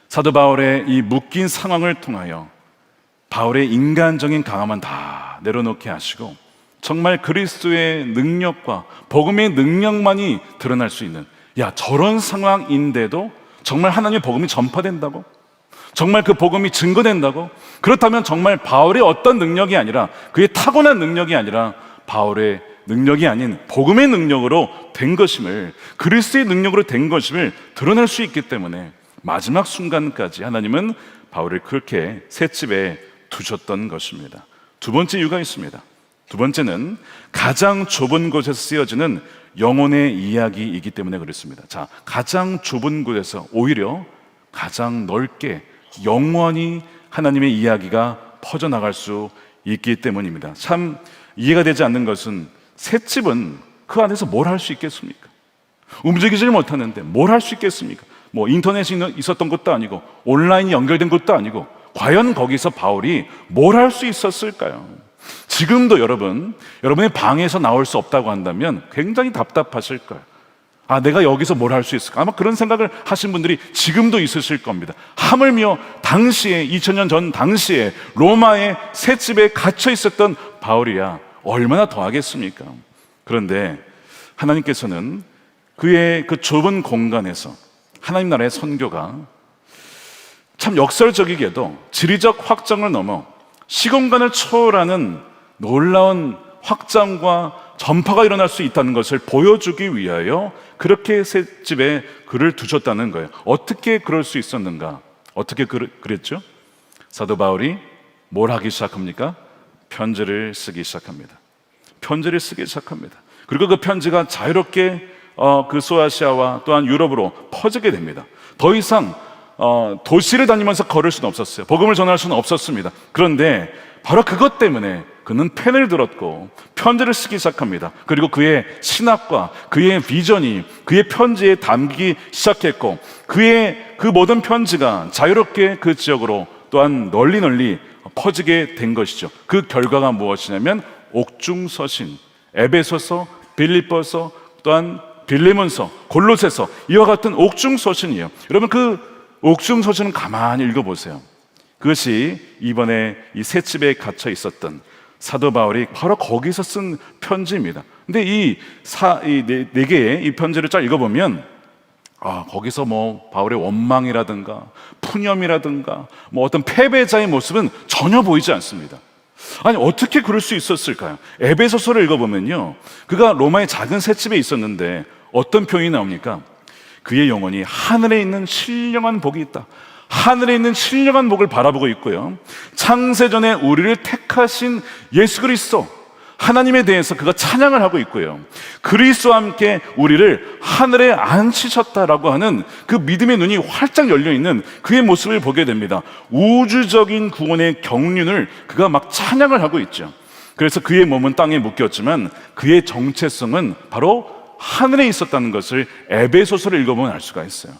사도 바울의 이 묶인 상황을 통하여 바울의 인간적인 강함은 다 내려놓게 하시고 정말 그리스도의 능력과 복음의 능력만이 드러날 수 있는, 야, 저런 상황인데도 정말 하나님의 복음이 전파된다고? 정말 그 복음이 증거된다고? 그렇다면 정말 바울의 어떤 능력이 아니라, 그의 타고난 능력이 아니라 바울의 능력이 아닌 복음의 능력으로 된 것임을, 그리스도의 능력으로 된 것임을 드러낼 수 있기 때문에 마지막 순간까지 하나님은 바울을 그렇게 셋집에 두셨던 것입니다. 두 번째 이유가 있습니다. 두 번째는 가장 좁은 곳에서 쓰여지는 영혼의 이야기이기 때문에 그렇습니다. 자, 가장 좁은 곳에서 오히려 가장 넓게 영원히 하나님의 이야기가 퍼져나갈 수 있기 때문입니다. 참 이해가 되지 않는 것은 셋집은 그 안에서 뭘 할 수 있겠습니까? 움직이질 못하는데 뭘 할 수 있겠습니까? 뭐 인터넷이 있었던 것도 아니고 온라인이 연결된 것도 아니고 과연 거기서 바울이 뭘 할 수 있었을까요? 지금도 여러분의 방에서 나올 수 없다고 한다면 굉장히 답답하실 거예요. 아, 내가 여기서 뭘 할 수 있을까? 아마 그런 생각을 하신 분들이 지금도 있으실 겁니다. 하물며 당시에, 2000년 전 당시에 로마의 셋집에 갇혀 있었던 바울이야 얼마나 더 하겠습니까? 그런데 하나님께서는 그의 그 좁은 공간에서 하나님 나라의 선교가 참 역설적이게도 지리적 확장을 넘어 시공간을 초월하는 놀라운 확장과 전파가 일어날 수 있다는 것을 보여주기 위하여 그렇게 셋집에 글을 두셨다는 거예요. 어떻게 그럴 수 있었는가? 어떻게 그랬죠? 사도 바울이 뭘 하기 시작합니까? 편지를 쓰기 시작합니다. 편지를 쓰기 시작합니다. 그리고 그 편지가 자유롭게 그 소아시아와 또한 유럽으로 퍼지게 됩니다. 더 이상 도시를 다니면서 걸을 수는 없었어요. 복음을 전할 수는 없었습니다. 그런데 바로 그것 때문에 그는 펜을 들었고 편지를 쓰기 시작합니다. 그리고 그의 신학과 그의 비전이 그의 편지에 담기기 시작했고 그의 그 모든 편지가 자유롭게 그 지역으로 또한 널리 퍼지게 된 것이죠. 그 결과가 무엇이냐면 옥중서신, 에베소서, 빌립보서, 또한 빌레몬서, 골로새서, 이와 같은 옥중서신이에요. 여러분, 그 옥중서신은 가만히 읽어보세요. 그것이 이번에 이 셋집에 갇혀 있었던 사도 바울이 바로 거기서 쓴 편지입니다. 근데 이 네 개의 이 편지를 잘 읽어보면 거기서 뭐 바울의 원망이라든가 푸념이라든가 뭐 어떤 패배자의 모습은 전혀 보이지 않습니다. 아니, 어떻게 그럴 수 있었을까요? 에베소서를 읽어보면요, 그가 로마의 작은 셋집에 있었는데 어떤 표현이 나옵니까? 그의 영혼이 하늘에 있는 신령한 복이 있다. 하늘에 있는 신령한 복을 바라보고 있고요, 창세전에 우리를 택하신 예수 그리스도 하나님에 대해서 그가 찬양을 하고 있고요, 그리스도와 함께 우리를 하늘에 앉히셨다라고 하는 그 믿음의 눈이 활짝 열려있는 그의 모습을 보게 됩니다. 우주적인 구원의 경륜을 그가 막 찬양을 하고 있죠. 그래서 그의 몸은 땅에 묶였지만 그의 정체성은 바로 하늘에 있었다는 것을 에베소서를 읽어보면 알 수가 있어요.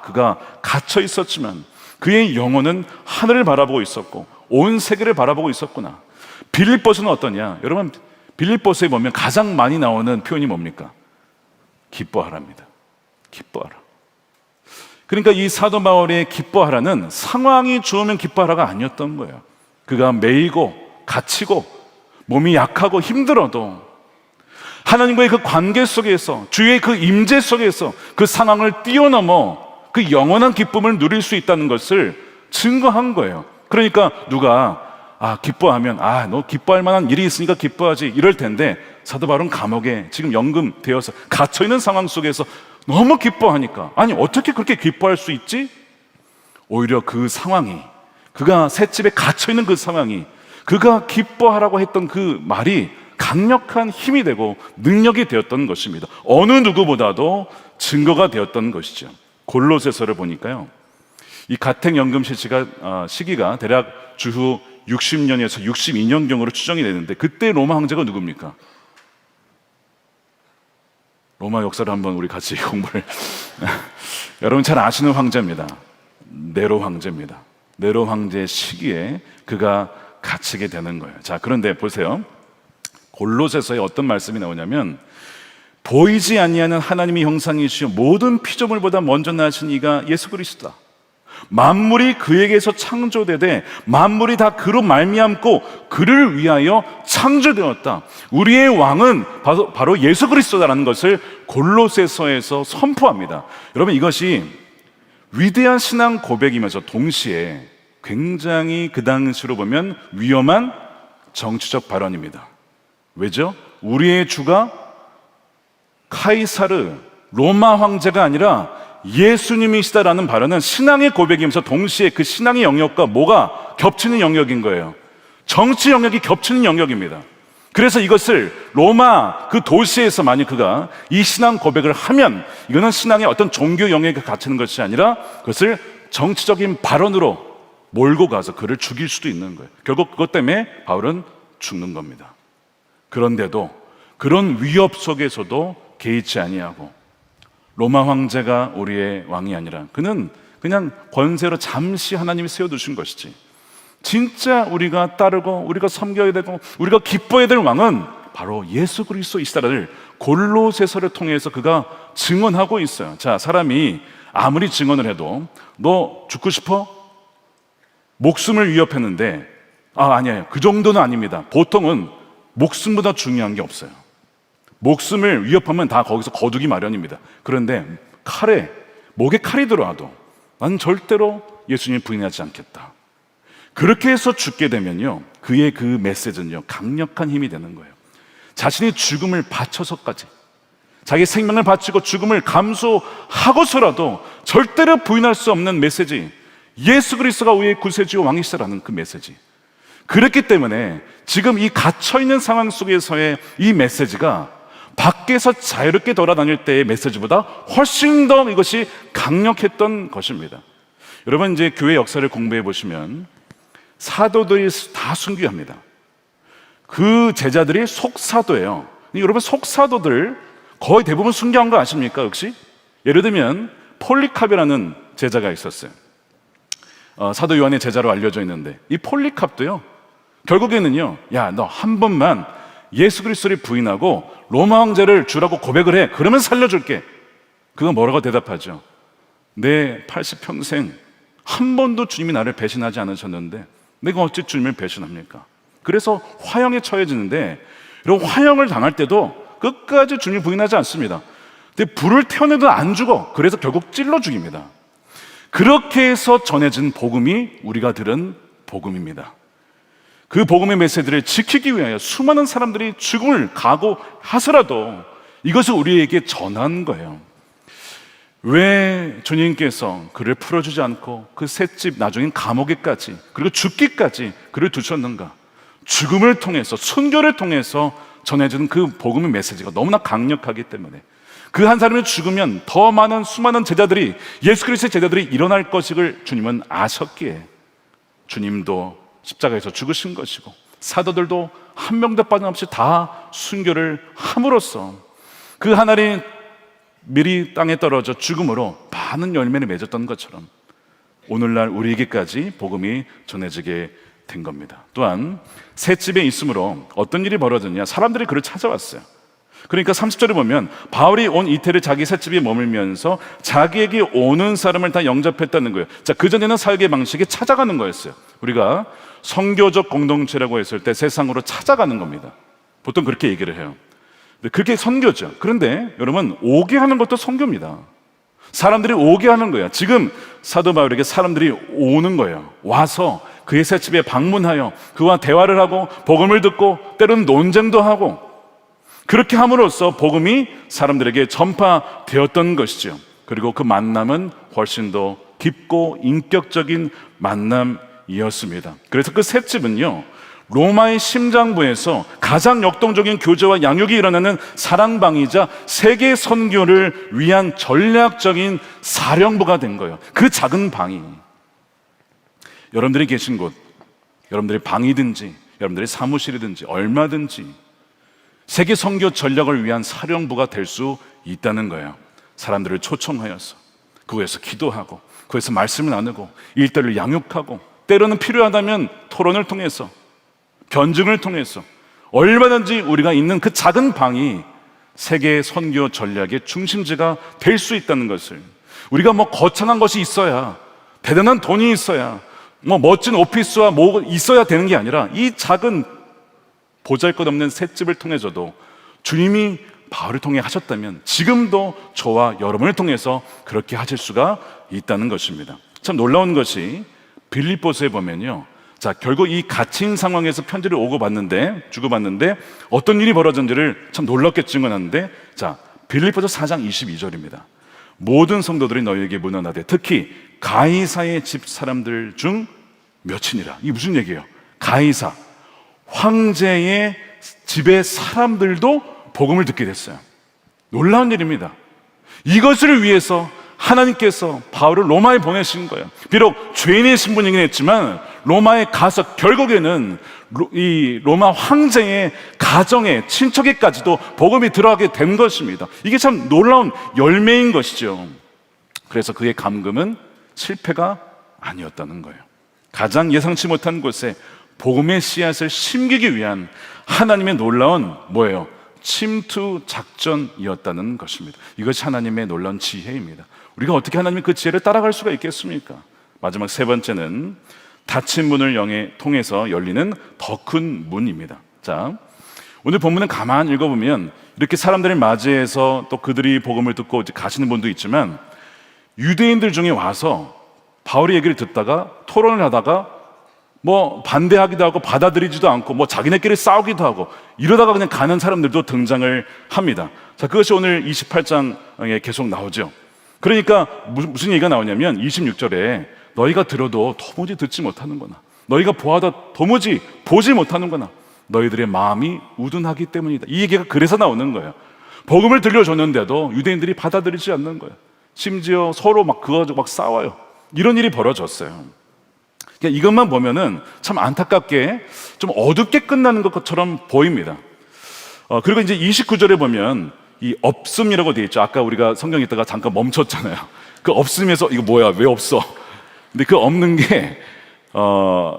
그가 갇혀 있었지만 그의 영혼은 하늘을 바라보고 있었고 온 세계를 바라보고 있었구나. 빌립보서는 어떠냐? 여러분, 빌립보서에 보면 가장 많이 나오는 표현이 뭡니까? 기뻐하랍니다. 기뻐하라. 그러니까 이 사도 바울의 기뻐하라는 상황이 좋으면 기뻐하라가 아니었던 거예요. 그가 매이고 갇히고 몸이 약하고 힘들어도 하나님과의 그 관계 속에서, 주의 그 임재 속에서 그 상황을 뛰어넘어 그 영원한 기쁨을 누릴 수 있다는 것을 증거한 거예요. 그러니까 누가 기뻐하면 너 기뻐할 만한 일이 있으니까 기뻐하지 이럴 텐데, 사도 바울은 감옥에 지금 연금되어서 갇혀있는 상황 속에서 너무 기뻐하니까, 아니 어떻게 그렇게 기뻐할 수 있지? 오히려 그 상황이, 그가 셋집에 갇혀있는 그 상황이, 그가 기뻐하라고 했던 그 말이 강력한 힘이 되고 능력이 되었던 것입니다. 어느 누구보다도 증거가 되었던 것이죠. 골로새서를 보니까요, 이 가택연금 시기가 대략 주후 60년에서 62년경으로 추정이 되는데, 그때 로마 황제가 누굽니까? 로마 역사를 한번 우리 같이 공부를 여러분 잘 아시는 황제입니다. 네로 황제입니다. 네로 황제의 시기에 그가 갇히게 되는 거예요. 자, 그런데 보세요. 골로새서에 어떤 말씀이 나오냐면, 보이지 아니하는 하나님의 형상이시여 모든 피조물보다 먼저 나신 이가 예수 그리스도다. 만물이 그에게서 창조되되 만물이 다 그로 말미암고 그를 위하여 창조되었다. 우리의 왕은 바로 예수 그리스도다라는 것을 골로새서에서 선포합니다. 여러분, 이것이 위대한 신앙 고백이면서 동시에 굉장히 그 당시로 보면 위험한 정치적 발언입니다. 왜죠? 우리의 주가 카이사르 로마 황제가 아니라 예수님이시다라는 발언은 신앙의 고백이면서 동시에 그 신앙의 영역과 뭐가 겹치는 영역인 거예요. 정치 영역이 겹치는 영역입니다. 그래서 이것을 로마 그 도시에서 만약 그가 이 신앙 고백을 하면, 이거는 신앙의 어떤 종교 영역에 갇히는 것이 아니라 그것을 정치적인 발언으로 몰고 가서 그를 죽일 수도 있는 거예요. 결국 그것 때문에 바울은 죽는 겁니다. 그런데도 그런 위협 속에서도 개의치 아니하고, 로마 황제가 우리의 왕이 아니라 그는 그냥 권세로 잠시 하나님이 세워두신 것이지, 진짜 우리가 따르고 우리가 섬겨야 되고 우리가 기뻐해야 될 왕은 바로 예수 그리스도이시다를 골로새서를 통해서 그가 증언하고 있어요. 자, 사람이 아무리 증언을 해도 너 죽고 싶어? 목숨을 위협했는데, 아니에요, 그 정도는 아닙니다. 보통은 목숨보다 중요한 게 없어요. 목숨을 위협하면 다 거기서 거두기 마련입니다. 그런데 목에 칼이 들어와도 난 절대로 예수님 부인하지 않겠다. 그렇게 해서 죽게 되면요, 그의 그 메시지는요 강력한 힘이 되는 거예요. 자신이 죽음을 바쳐서까지, 자기 생명을 바치고 죽음을 감수하고서라도 절대로 부인할 수 없는 메시지, 예수 그리스도가 우리의 구세주와 왕이시라는 그 메시지. 그렇기 때문에 지금 이 갇혀있는 상황 속에서의 이 메시지가 밖에서 자유롭게 돌아다닐 때의 메시지보다 훨씬 더 이것이 강력했던 것입니다. 여러분, 이제 교회 역사를 공부해 보시면 사도들이 다 순교합니다. 그 제자들이 속사도예요. 여러분, 속사도들 거의 대부분 순교한 거 아십니까? 혹시? 예를 들면 폴리캅이라는 제자가 있었어요. 사도 요한의 제자로 알려져 있는데, 이 폴리캅도요 결국에는요, 야, 너 한 번만 예수 그리스도를 부인하고 로마 황제를 주라고 고백을 해, 그러면 살려줄게. 그거 뭐라고 대답하죠? 내 80평생 한 번도 주님이 나를 배신하지 않으셨는데 내가 어찌 주님을 배신합니까? 그래서 화형에 처해지는데, 이런 화형을 당할 때도 끝까지 주님을 부인하지 않습니다. 근데 불을 태워내도 안 죽어. 그래서 결국 찔러 죽입니다. 그렇게 해서 전해진 복음이 우리가 들은 복음입니다. 그 복음의 메시지를 지키기 위하여 수많은 사람들이 죽음을 각오하서라도 이것을 우리에게 전한 거예요. 왜 주님께서 그를 풀어주지 않고 그 셋집, 나중엔 감옥에까지, 그리고 죽기까지 그를 두셨는가? 죽음을 통해서, 순교를 통해서 전해지는 그 복음의 메시지가 너무나 강력하기 때문에, 그 한 사람이 죽으면 더 많은 수많은 제자들이, 예수 그리스도의 제자들이 일어날 것을 주님은 아셨기에 주님도 십자가에서 죽으신 것이고, 사도들도 한 명도 빠짐없이 다 순교를 함으로써 그 하나님 미리 땅에 떨어져 죽음으로 많은 열매를 맺었던 것처럼 오늘날 우리에게까지 복음이 전해지게 된 겁니다. 또한 셋집에 있으므로 어떤 일이 벌어졌냐? 사람들이 그를 찾아왔어요. 그러니까 30절에 보면 바울이 온 이태를 자기 셋집에 머물면서 자기에게 오는 사람을 다 영접했다는 거예요. 자, 그전에는 사역의 방식이 찾아가는 거였어요. 우리가 선교적 공동체라고 했을 때 세상으로 찾아가는 겁니다. 보통 그렇게 얘기를 해요. 그렇게 선교죠. 그런데 여러분, 오게 하는 것도 선교입니다. 사람들이 오게 하는 거예요. 지금 사도 바울에게 사람들이 오는 거예요. 와서 그의 셋집에 방문하여 그와 대화를 하고 복음을 듣고 때로는 논쟁도 하고, 그렇게 함으로써 복음이 사람들에게 전파되었던 것이죠. 그리고 그 만남은 훨씬 더 깊고 인격적인 만남이었습니다. 그래서 그 셋집은요, 로마의 심장부에서 가장 역동적인 교제와 양육이 일어나는 사랑방이자 세계 선교를 위한 전략적인 사령부가 된 거예요. 그 작은 방이 여러분들이 계신 곳, 여러분들의 방이든지 여러분들의 사무실이든지 얼마든지 세계 선교 전략을 위한 사령부가 될 수 있다는 거예요. 사람들을 초청하여서 그곳에서 기도하고 그곳에서 말씀을 나누고 일대를 양육하고 때로는 필요하다면 토론을 통해서 변증을 통해서 얼마든지 우리가 있는 그 작은 방이 세계 선교 전략의 중심지가 될 수 있다는 것을, 우리가 뭐 거창한 것이 있어야, 대단한 돈이 있어야, 뭐 멋진 오피스와 뭐 있어야 되는 게 아니라 이 작은 보잘것없는 셋집을 통해서도 주님이 바울을 통해 하셨다면 지금도 저와 여러분을 통해서 그렇게 하실 수가 있다는 것입니다. 참 놀라운 것이 빌립보서에 보면요, 자, 결국 이 갇힌 상황에서 편지를 주고받는데 어떤 일이 벌어졌는지를 참 놀랍게 증언하는데, 자, 빌립보서 4장 22절입니다. 모든 성도들이 너희에게 문안하되 특히 가이사의 집 사람들 중 몇이니라. 이게 무슨 얘기예요? 가이사, 황제의 집의 사람들도 복음을 듣게 됐어요. 놀라운 일입니다. 이것을 위해서 하나님께서 바울을 로마에 보내신 거예요. 비록 죄인의 신분이긴 했지만 로마에 가서 결국에는 이 로마 황제의 가정에, 친척에까지도 복음이 들어가게 된 것입니다. 이게 참 놀라운 열매인 것이죠. 그래서 그의 감금은 실패가 아니었다는 거예요. 가장 예상치 못한 곳에 복음의 씨앗을 심기기 위한 하나님의 놀라운 뭐예요? 침투 작전이었다는 것입니다. 이것이 하나님의 놀라운 지혜입니다. 우리가 어떻게 하나님의 그 지혜를 따라갈 수가 있겠습니까? 마지막 세 번째는 닫힌 문을 통해서 열리는 더 큰 문입니다. 자, 오늘 본문은 가만히 읽어보면 이렇게 사람들을 맞이해서 또 그들이 복음을 듣고 이제 가시는 분도 있지만, 유대인들 중에 와서 바울의 얘기를 듣다가 토론을 하다가 뭐 반대하기도 하고 받아들이지도 않고 뭐 자기네끼리 싸우기도 하고 이러다가 그냥 가는 사람들도 등장을 합니다. 자, 그것이 오늘 28장에 계속 나오죠. 그러니까 무슨 얘기가 나오냐면 26절에 너희가 들어도 도무지 듣지 못하는구나, 너희가 보아도 도무지 보지 못하는구나, 너희들의 마음이 우둔하기 때문이다. 이 얘기가 그래서 나오는 거예요. 복음을 들려줬는데도 유대인들이 받아들이지 않는 거예요. 심지어 서로 그거 가지고 막 싸워요. 이런 일이 벌어졌어요. 그러니까 이것만 보면은 참 안타깝게 좀 어둡게 끝나는 것처럼 보입니다. 그리고 이제 29절에 보면 이 없음이라고 되어 있죠. 아까 우리가 성경 읽다가 잠깐 멈췄잖아요. 그 없음에서 이거 뭐야, 왜 없어? 근데 그 없는 게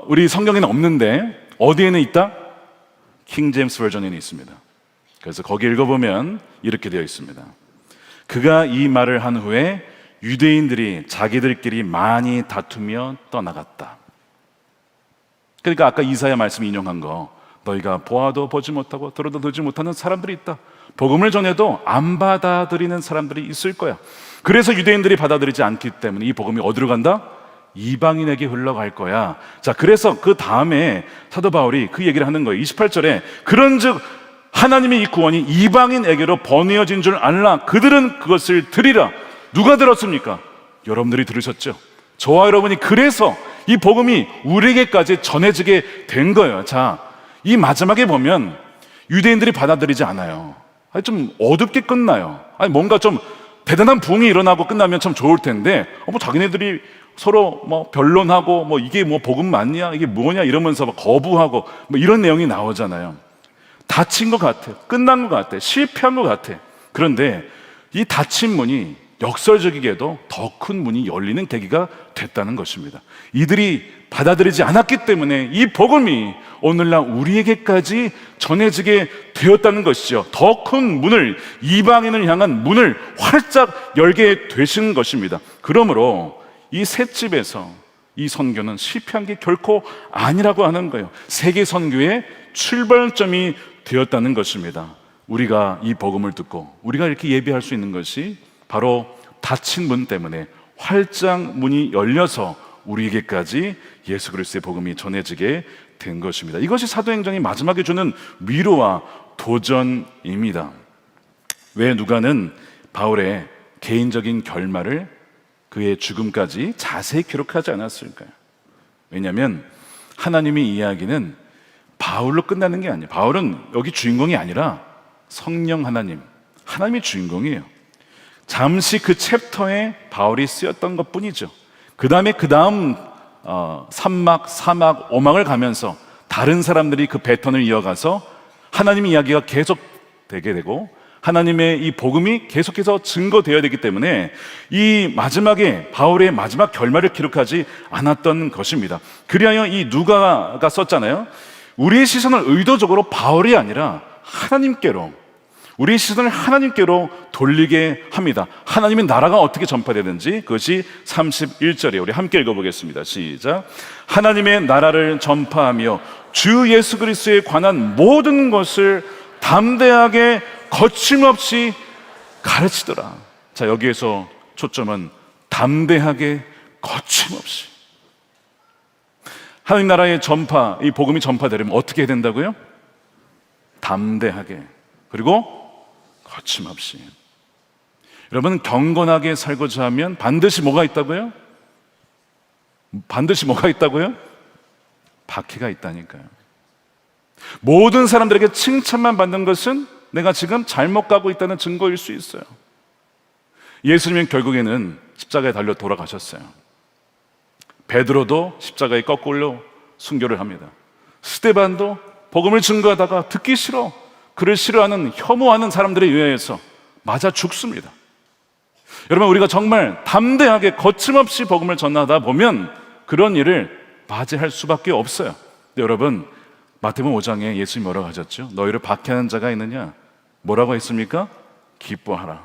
우리 성경에는 없는데 어디에는 있다? 킹 제임스 버전에는 있습니다. 그래서 거기 읽어보면 이렇게 되어 있습니다. 그가 이 말을 한 후에 유대인들이 자기들끼리 많이 다투며 떠나갔다. 그러니까 아까 이사야 말씀 인용한 거, 너희가 보아도 보지 못하고 들어도 듣지 못하는 사람들이 있다. 복음을 전해도 안 받아들이는 사람들이 있을 거야. 그래서 유대인들이 받아들이지 않기 때문에 이 복음이 어디로 간다? 이방인에게 흘러갈 거야. 자, 그래서 그 다음에 사도 바울이 그 얘기를 하는 거예요. 28절에 그런즉 하나님의 이 구원이 이방인에게로 번이어진 줄 알라. 그들은 그것을 들으리라. 누가 들었습니까? 여러분들이 들으셨죠? 저와 여러분이 그래서 이 복음이 우리에게까지 전해지게 된 거예요. 자, 이 마지막에 보면 유대인들이 받아들이지 않아요. 아니, 좀 어둡게 끝나요. 아니, 뭔가 좀 대단한 부흥이 일어나고 끝나면 참 좋을 텐데, 뭐 자기네들이 서로 뭐 변론하고 뭐 이게 뭐 복음 맞냐, 이게 뭐냐 이러면서 막 거부하고 뭐 이런 내용이 나오잖아요. 닫힌 것 같아, 끝난 것 같아, 실패한 것 같아. 그런데 이 닫힌 문이 역설적이게도 더 큰 문이 열리는 계기가 됐다는 것입니다. 이들이 받아들이지 않았기 때문에 이 복음이 오늘날 우리에게까지 전해지게 되었다는 것이죠. 더 큰 문을, 이방인을 향한 문을 활짝 열게 되신 것입니다. 그러므로 이 셋집에서 이 선교는 실패한 게 결코 아니라고 하는 거예요. 세계 선교의 출발점이 되었다는 것입니다. 우리가 이 복음을 듣고 우리가 이렇게 예배할 수 있는 것이 바로 닫힌 문 때문에 활짝 문이 열려서 우리에게까지 예수 그리스도의 복음이 전해지게 된 것입니다. 이것이 사도행전이 마지막에 주는 위로와 도전입니다. 왜 누가는 바울의 개인적인 결말을 그의 죽음까지 자세히 기록하지 않았을까요? 왜냐하면 하나님의 이야기는 바울로 끝나는 게 아니에요. 바울은 여기 주인공이 아니라 성령 하나님이 주인공이에요. 잠시 그 챕터에 바울이 쓰였던 것 뿐이죠. 그 다음 삼막, 사막, 오막을 가면서 다른 사람들이 그 배턴을 이어가서 하나님의 이야기가 계속 되게 되고 하나님의 이 복음이 계속해서 증거되어야 되기 때문에 이 마지막에 바울의 마지막 결말을 기록하지 않았던 것입니다. 그리하여 이 누가가 썼잖아요. 우리의 시선을 의도적으로 바울이 아니라 우리의 시선을 하나님께로 돌리게 합니다. 하나님의 나라가 어떻게 전파되는지 그것이 31절에 우리 함께 읽어보겠습니다. 시작. 하나님의 나라를 전파하며 주 예수 그리스도에 관한 모든 것을 담대하게 거침없이 가르치더라. 자, 여기에서 초점은 담대하게 거침없이. 하나님 나라의 전파, 이 복음이 전파되려면 어떻게 해야 된다고요? 담대하게, 그리고 거침없이. 여러분, 경건하게 살고자 하면 반드시 뭐가 있다고요? 박해가 있다니까요. 모든 사람들에게 칭찬만 받는 것은 내가 지금 잘못 가고 있다는 증거일 수 있어요. 예수님은 결국에는 십자가에 달려 돌아가셨어요. 베드로도 십자가에 거꾸로 순교를 합니다. 스데반도 복음을 증거하다가 듣기 싫어, 그를 싫어하는, 혐오하는 사람들에 의해서 맞아 죽습니다. 여러분, 우리가 정말 담대하게 거침없이 복음을 전하다 보면 그런 일을 맞이할 수밖에 없어요. 여러분, 마태복음 5장에 예수님이 뭐라고 하셨죠? 너희를 박해하는 자가 있느냐? 뭐라고 했습니까? 기뻐하라.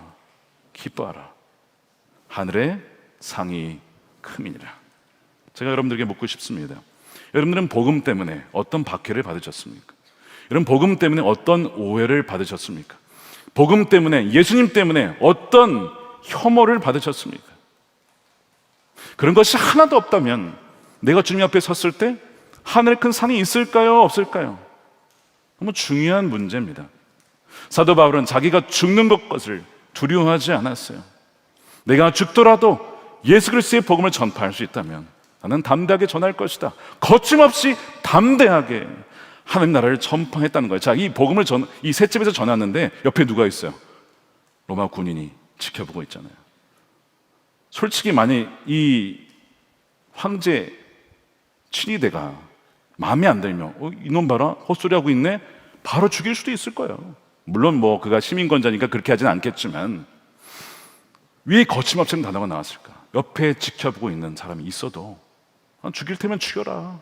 하늘의 상이 큼이니라. 제가 여러분들에게 묻고 싶습니다. 여러분들은 복음 때문에 어떤 박해를 받으셨습니까? 여러분, 복음 때문에 어떤 오해를 받으셨습니까? 복음 때문에, 예수님 때문에 어떤 혐오를 받으셨습니까? 그런 것이 하나도 없다면 내가 주님 앞에 섰을 때 하늘 큰 상이 있을까요? 없을까요? 너무 중요한 문제입니다. 사도 바울은 자기가 죽는 것을 두려워하지 않았어요. 내가 죽더라도 예수 그리스도의 복음을 전파할 수 있다면 나는 담대하게 전할 것이다. 거침없이 담대하게 하나님 나라를 전파했다는 거예요. 자, 이 복음을 이 셋 집에서 전하는데 옆에 누가 있어요? 로마 군인이 지켜보고 있잖아요. 솔직히 만약 이 황제 친위대가 마음에 안 들면 이놈 봐라, 헛소리하고 있네, 바로 죽일 수도 있을 거예요. 물론 뭐 그가 시민권자니까 그렇게 하진 않겠지만 왜 거침없이 단어가 나왔을까? 옆에 지켜보고 있는 사람이 있어도 죽일 테면 죽여라,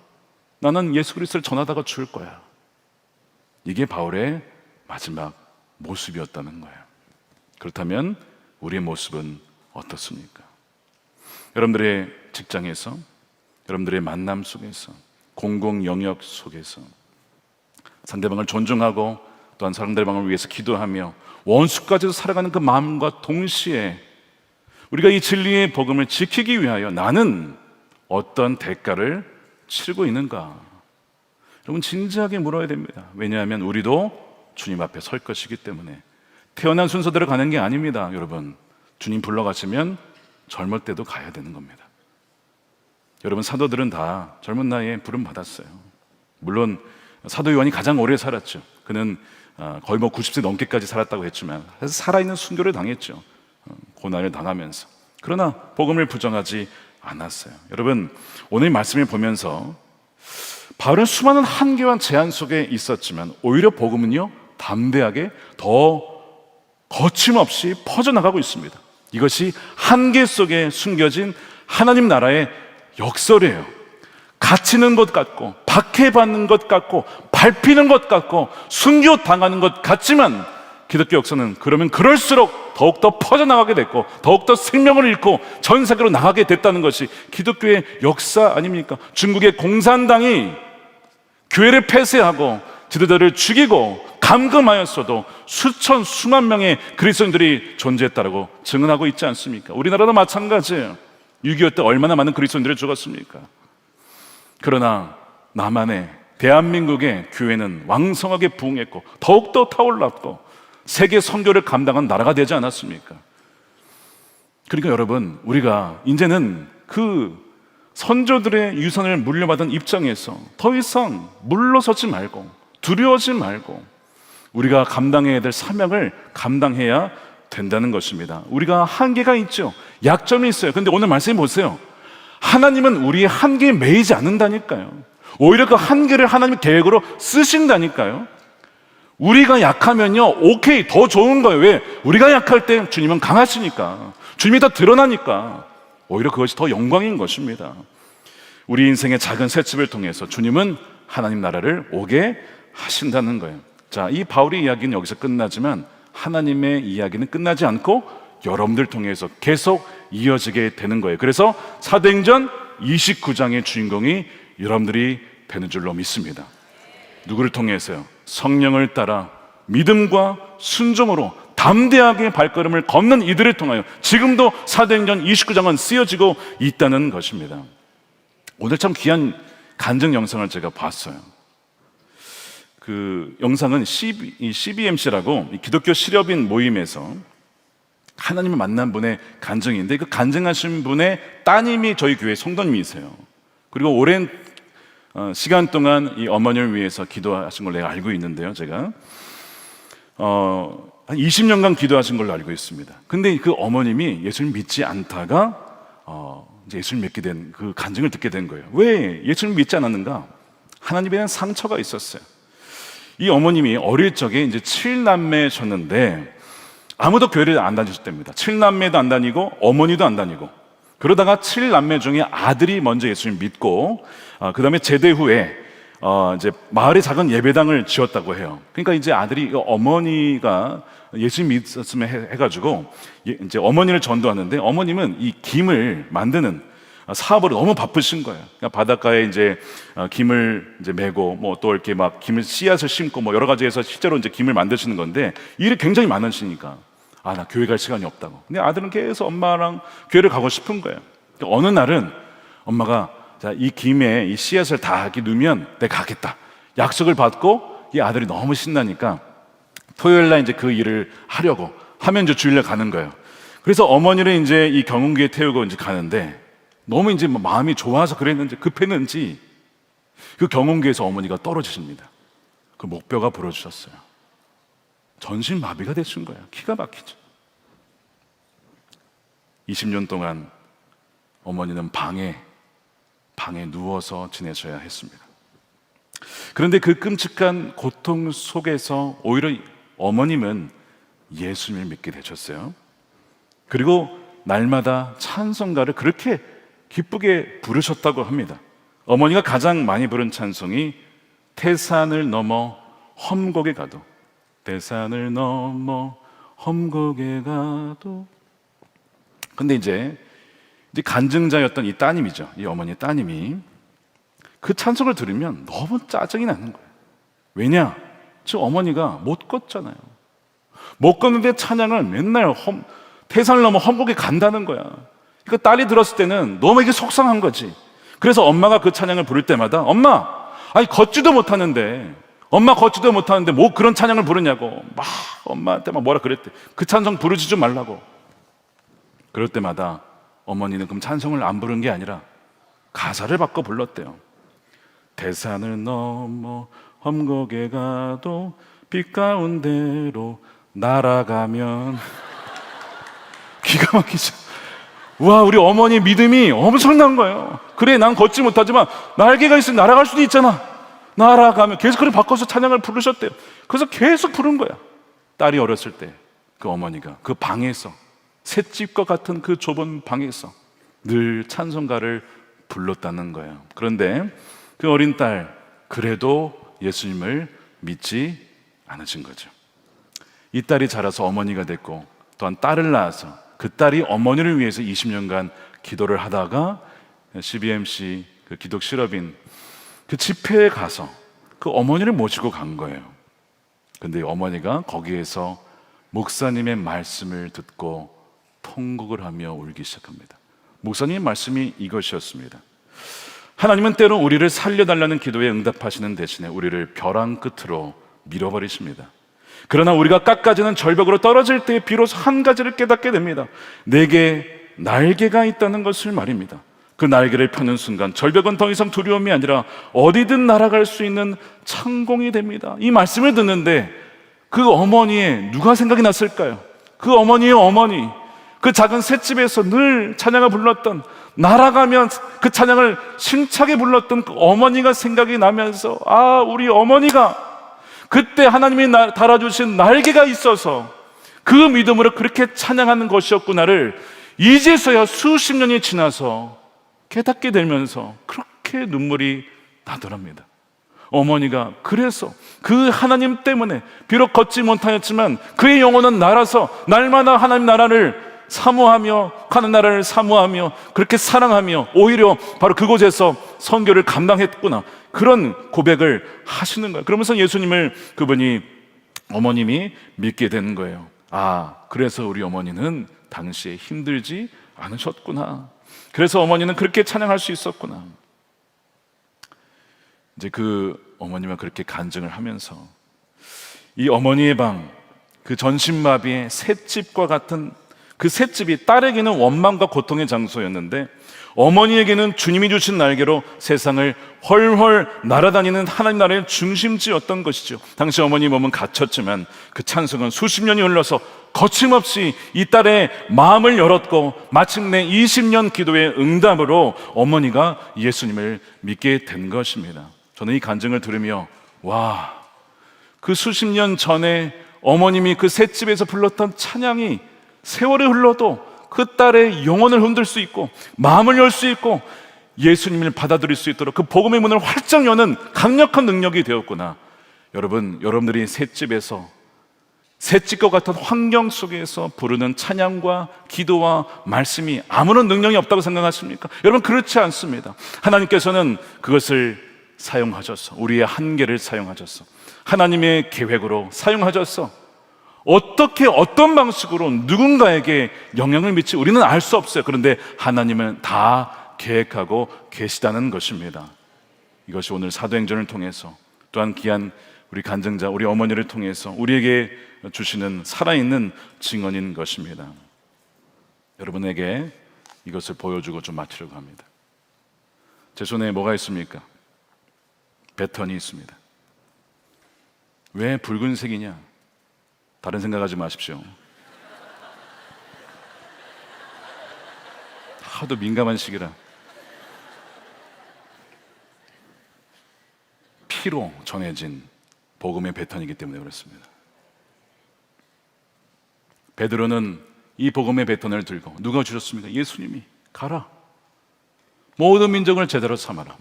나는 예수 그리스도를 전하다가 죽을 거야. 이게 바울의 마지막 모습이었다는 거예요. 그렇다면 우리의 모습은 어떻습니까? 여러분들의 직장에서, 여러분들의 만남 속에서, 공공 영역 속에서 상대방을 존중하고 또한 상대방을 위해서 기도하며 원수까지도 살아가는 그 마음과 동시에 우리가 이 진리의 복음을 지키기 위하여 나는 어떤 대가를 치르고 있는가? 여러분, 진지하게 물어야 됩니다. 왜냐하면 우리도 주님 앞에 설 것이기 때문에. 태어난 순서대로 가는 게 아닙니다. 여러분, 주님 불러가시면 젊을 때도 가야 되는 겁니다. 여러분, 사도들은 다 젊은 나이에 부름 받았어요. 물론 사도 요한이 가장 오래 살았죠. 그는 거의 90세 넘게까지 살았다고 했지만 살아있는 순교를 당했죠. 고난을 당하면서. 그러나 복음을 부정하지 않았어요. 여러분, 오늘 말씀을 보면서 바울은 수많은 한계와 제한 속에 있었지만 오히려 복음은요, 담대하게 더 거침없이 퍼져나가고 있습니다. 이것이 한계 속에 숨겨진 하나님 나라의 역설이에요. 갇히는 것 같고 박해받는 것 같고 밟히는 것 같고 순교당하는 것 같지만 기독교 역사는 그러면 그럴수록 더욱더 퍼져나가게 됐고 더욱더 생명을 잃고 전 세계로 나가게 됐다는 것이 기독교의 역사 아닙니까? 중국의 공산당이 교회를 폐쇄하고 지도자를 죽이고 감금하였어도 수천 수만 명의 그리스도인들이 존재했다고 증언하고 있지 않습니까? 우리나라도 마찬가지예요. 6.25 때 얼마나 많은 그리스도인들이 죽었습니까? 그러나 남한의 대한민국의 교회는 왕성하게 부흥했고 더욱더 타올랐고 세계 선교를 감당한 나라가 되지 않았습니까? 그러니까 여러분, 우리가 이제는 그 선조들의 유산을 물려받은 입장에서 더 이상 물러서지 말고 두려워하지 말고 우리가 감당해야 될 사명을 감당해야 된다는 것입니다. 우리가 한계가 있죠. 약점이 있어요. 근데 오늘 말씀해 보세요. 하나님은 우리의 한계에 매이지 않는다니까요. 오히려 그 한계를 하나님의 계획으로 쓰신다니까요. 우리가 약하면요, 오케이, 더 좋은 거예요. 왜? 우리가 약할 때 주님은 강하시니까, 주님이 더 드러나니까 오히려 그것이 더 영광인 것입니다. 우리 인생의 작은 새집을 통해서 주님은 하나님 나라를 오게 하신다는 거예요. 자, 이 바울의 이야기는 여기서 끝나지만 하나님의 이야기는 끝나지 않고 여러분들 통해서 계속 이어지게 되는 거예요. 그래서 사도행전 29장의 주인공이 여러분들이 되는 줄로 믿습니다. 누구를 통해서요? 성령을 따라 믿음과 순종으로 담대하게 발걸음을 걷는 이들을 통하여 지금도 사도행전 29장은 쓰여지고 있다는 것입니다. 오늘 참 귀한 간증 영상을 제가 봤어요. 그 영상은 CBMC라고 기독교 실업인 모임에서 하나님을 만난 분의 간증인데, 그 간증하신 분의 따님이 저희 교회 성도님이세요. 그리고 오랜 시간 동안 이 어머니를 위해서 기도하신 걸 내가 알고 있는데요. 제가 한 20년간 기도하신 걸로 알고 있습니다. 근데 그 어머님이 예수를 믿지 않다가 이제 예수를 믿게 된 그 간증을 듣게 된 거예요. 왜 예수를 믿지 않았는가? 하나님에 대한 상처가 있었어요. 이 어머님이 어릴 적에 이제 7남매셨는데 아무도 교회를 안 다니셨답니다. 7남매도 안 다니고 어머니도 안 다니고, 그러다가 7남매 중에 아들이 먼저 예수를 믿고 그 다음에 제대 후에 이제 마을에 작은 예배당을 지었다고 해요. 그러니까 이제 아들이 어머니가 예수 믿었으면 해가지고 이제 어머니를 전도하는데, 어머님은 이 김을 만드는 사업으로 너무 바쁘신 거예요. 그러니까 바닷가에 이제 김을 이제 메고 뭐 또 이렇게 막 김을 씨앗을 심고 뭐 여러 가지 해서 실제로 이제 김을 만드시는 건데 일이 굉장히 많으시니까 나 교회 갈 시간이 없다고. 근데 아들은 계속 엄마랑 교회를 가고 싶은 거예요. 그러니까 어느 날은 엄마가 자, 이 김에 이 씨앗을 다 이렇게 넣으면 내가 가겠다 약속을 받고, 이 아들이 너무 신나니까 토요일 날 이제 그 일을 하려고 하면 이제 주일날 가는 거예요. 그래서 어머니를 이제 이 경운기에 태우고 이제 가는데 너무 이제 마음이 좋아서 그랬는지 급했는지 그 경운기에서 어머니가 떨어지십니다. 그 목뼈가 부러지셨어요. 전신 마비가 되신 거예요. 기가 막히죠. 20년 동안 어머니는 방에 누워서 지내셔야 했습니다. 그런데 그 끔찍한 고통 속에서 오히려 어머님은 예수님을 믿게 되셨어요. 그리고 날마다 찬송가를 그렇게 기쁘게 부르셨다고 합니다. 어머니가 가장 많이 부른 찬송이 태산을 넘어 험곡에 가도, 태산을 넘어 험곡에 가도. 근데 이제 간증자였던 이 따님이죠. 이 어머니 따님이 그 찬송을 들으면 너무 짜증이 나는 거예요. 왜냐? 저 어머니가 못 걷잖아요. 못 걷는데 찬양을 맨날 태산을 넘어 험곡에 간다는 거야. 그러니까 딸이 들었을 때는 너무 이게 속상한 거지. 그래서 엄마가 그 찬양을 부를 때마다 엄마, 아니 걷지도 못하는데 뭐 그런 찬양을 부르냐고 막 엄마한테 막 뭐라 그랬대. 그 찬송 부르지 좀 말라고. 그럴 때마다 어머니는 그럼 찬송을 안 부른 게 아니라 가사를 바꿔 불렀대요. 태산을 넘어 험곡에 가도 빛 가운데로 날아가면. 기가 막히죠. 와, 우리 어머니 믿음이 엄청난 거예요. 그래, 난 걷지 못하지만 날개가 있으면 날아갈 수도 있잖아. 날아가면. 계속 그걸 바꿔서 찬양을 부르셨대요. 그래서 계속 부른 거야. 딸이 어렸을 때 그 어머니가 그 방에서, 셋집과 같은 그 좁은 방에서 늘 찬송가를 불렀다는 거예요. 그런데 그 어린 딸, 그래도 예수님을 믿지 않으신 거죠. 이 딸이 자라서 어머니가 됐고 또한 딸을 낳아서 그 딸이 어머니를 위해서 20년간 기도를 하다가 CBMC 그 기독 실업인 그 집회에 가서 그 어머니를 모시고 간 거예요. 근데 어머니가 거기에서 목사님의 말씀을 듣고 통곡을 하며 울기 시작합니다. 목사님의 말씀이 이것이었습니다. 하나님은 때로 우리를 살려달라는 기도에 응답하시는 대신에 우리를 벼랑 끝으로 밀어버리십니다. 그러나 우리가 깎아지는 절벽으로 떨어질 때 비로소 한 가지를 깨닫게 됩니다. 내게 날개가 있다는 것을 말입니다. 그 날개를 펴는 순간 절벽은 더 이상 두려움이 아니라 어디든 날아갈 수 있는 창공이 됩니다. 이 말씀을 듣는데 그 어머니의 누가 생각이 났을까요? 그 어머니의 어머니, 그 작은 셋집에서 늘 찬양을 불렀던, 날아가면 그 찬양을 심차게 불렀던 그 어머니가 생각이 나면서, 아, 우리 어머니가 그때 하나님이 달아주신 날개가 있어서 그 믿음으로 그렇게 찬양하는 것이었구나를 이제서야 수십 년이 지나서 깨닫게 되면서 그렇게 눈물이 나더랍니다. 어머니가 그래서 그 하나님 때문에 비록 걷지 못하였지만 그의 영혼은 날아서 날마다 하나님 나라를 사모하며, 하나님 나라를 사모하며 그렇게 사랑하며 오히려 바로 그곳에서 선교를 감당했구나, 그런 고백을 하시는 거예요. 그러면서 예수님을 그분이, 어머님이 믿게 되는 거예요. 아, 그래서 우리 어머니는 당시에 힘들지 않으셨구나. 그래서 어머니는 그렇게 찬양할 수 있었구나. 이제 그 어머니와 그렇게 간증을 하면서 이 어머니의 방, 그 전신마비의 셋집과 같은 그 셋집이 딸에게는 원망과 고통의 장소였는데 어머니에게는 주님이 주신 날개로 세상을 훨훨 날아다니는 하나님 나라의 중심지였던 것이죠. 당시 어머니 몸은 갇혔지만 그 찬송은 수십 년이 흘러서 거침없이 이 딸의 마음을 열었고 마침내 20년 기도의 응답으로 어머니가 예수님을 믿게 된 것입니다. 저는 이 간증을 들으며, 와, 그 수십 년 전에 어머님이 그 셋집에서 불렀던 찬양이 세월이 흘러도 그 딸의 영혼을 흔들 수 있고 마음을 열 수 있고 예수님을 받아들일 수 있도록 그 복음의 문을 활짝 여는 강력한 능력이 되었구나. 여러분, 여러분들이 셋집에서, 셋집과 같은 환경 속에서 부르는 찬양과 기도와 말씀이 아무런 능력이 없다고 생각하십니까? 여러분, 그렇지 않습니다. 하나님께서는 그것을 사용하셔서, 우리의 한계를 사용하셔서 하나님의 계획으로 사용하셔서 어떻게, 어떤 방식으로 누군가에게 영향을 미치 우리는 알 수 없어요. 그런데 하나님은 다 계획하고 계시다는 것입니다. 이것이 오늘 사도행전을 통해서, 또한 귀한 우리 간증자, 우리 어머니를 통해서 우리에게 주시는 살아있는 증언인 것입니다. 여러분에게 이것을 보여주고 좀 마치려고 합니다. 제 손에 뭐가 있습니까? 배턴이 있습니다. 왜 붉은색이냐? 다른 생각하지 마십시오. 하도 민감한 시기라. 피로 정해진 복음의 배턴이기 때문에 그렇습니다. 베드로는 이 복음의 배턴을 들고, 누가 주셨습니까? 예수님이. 가라, 모든 민족을 제대로 삼아라.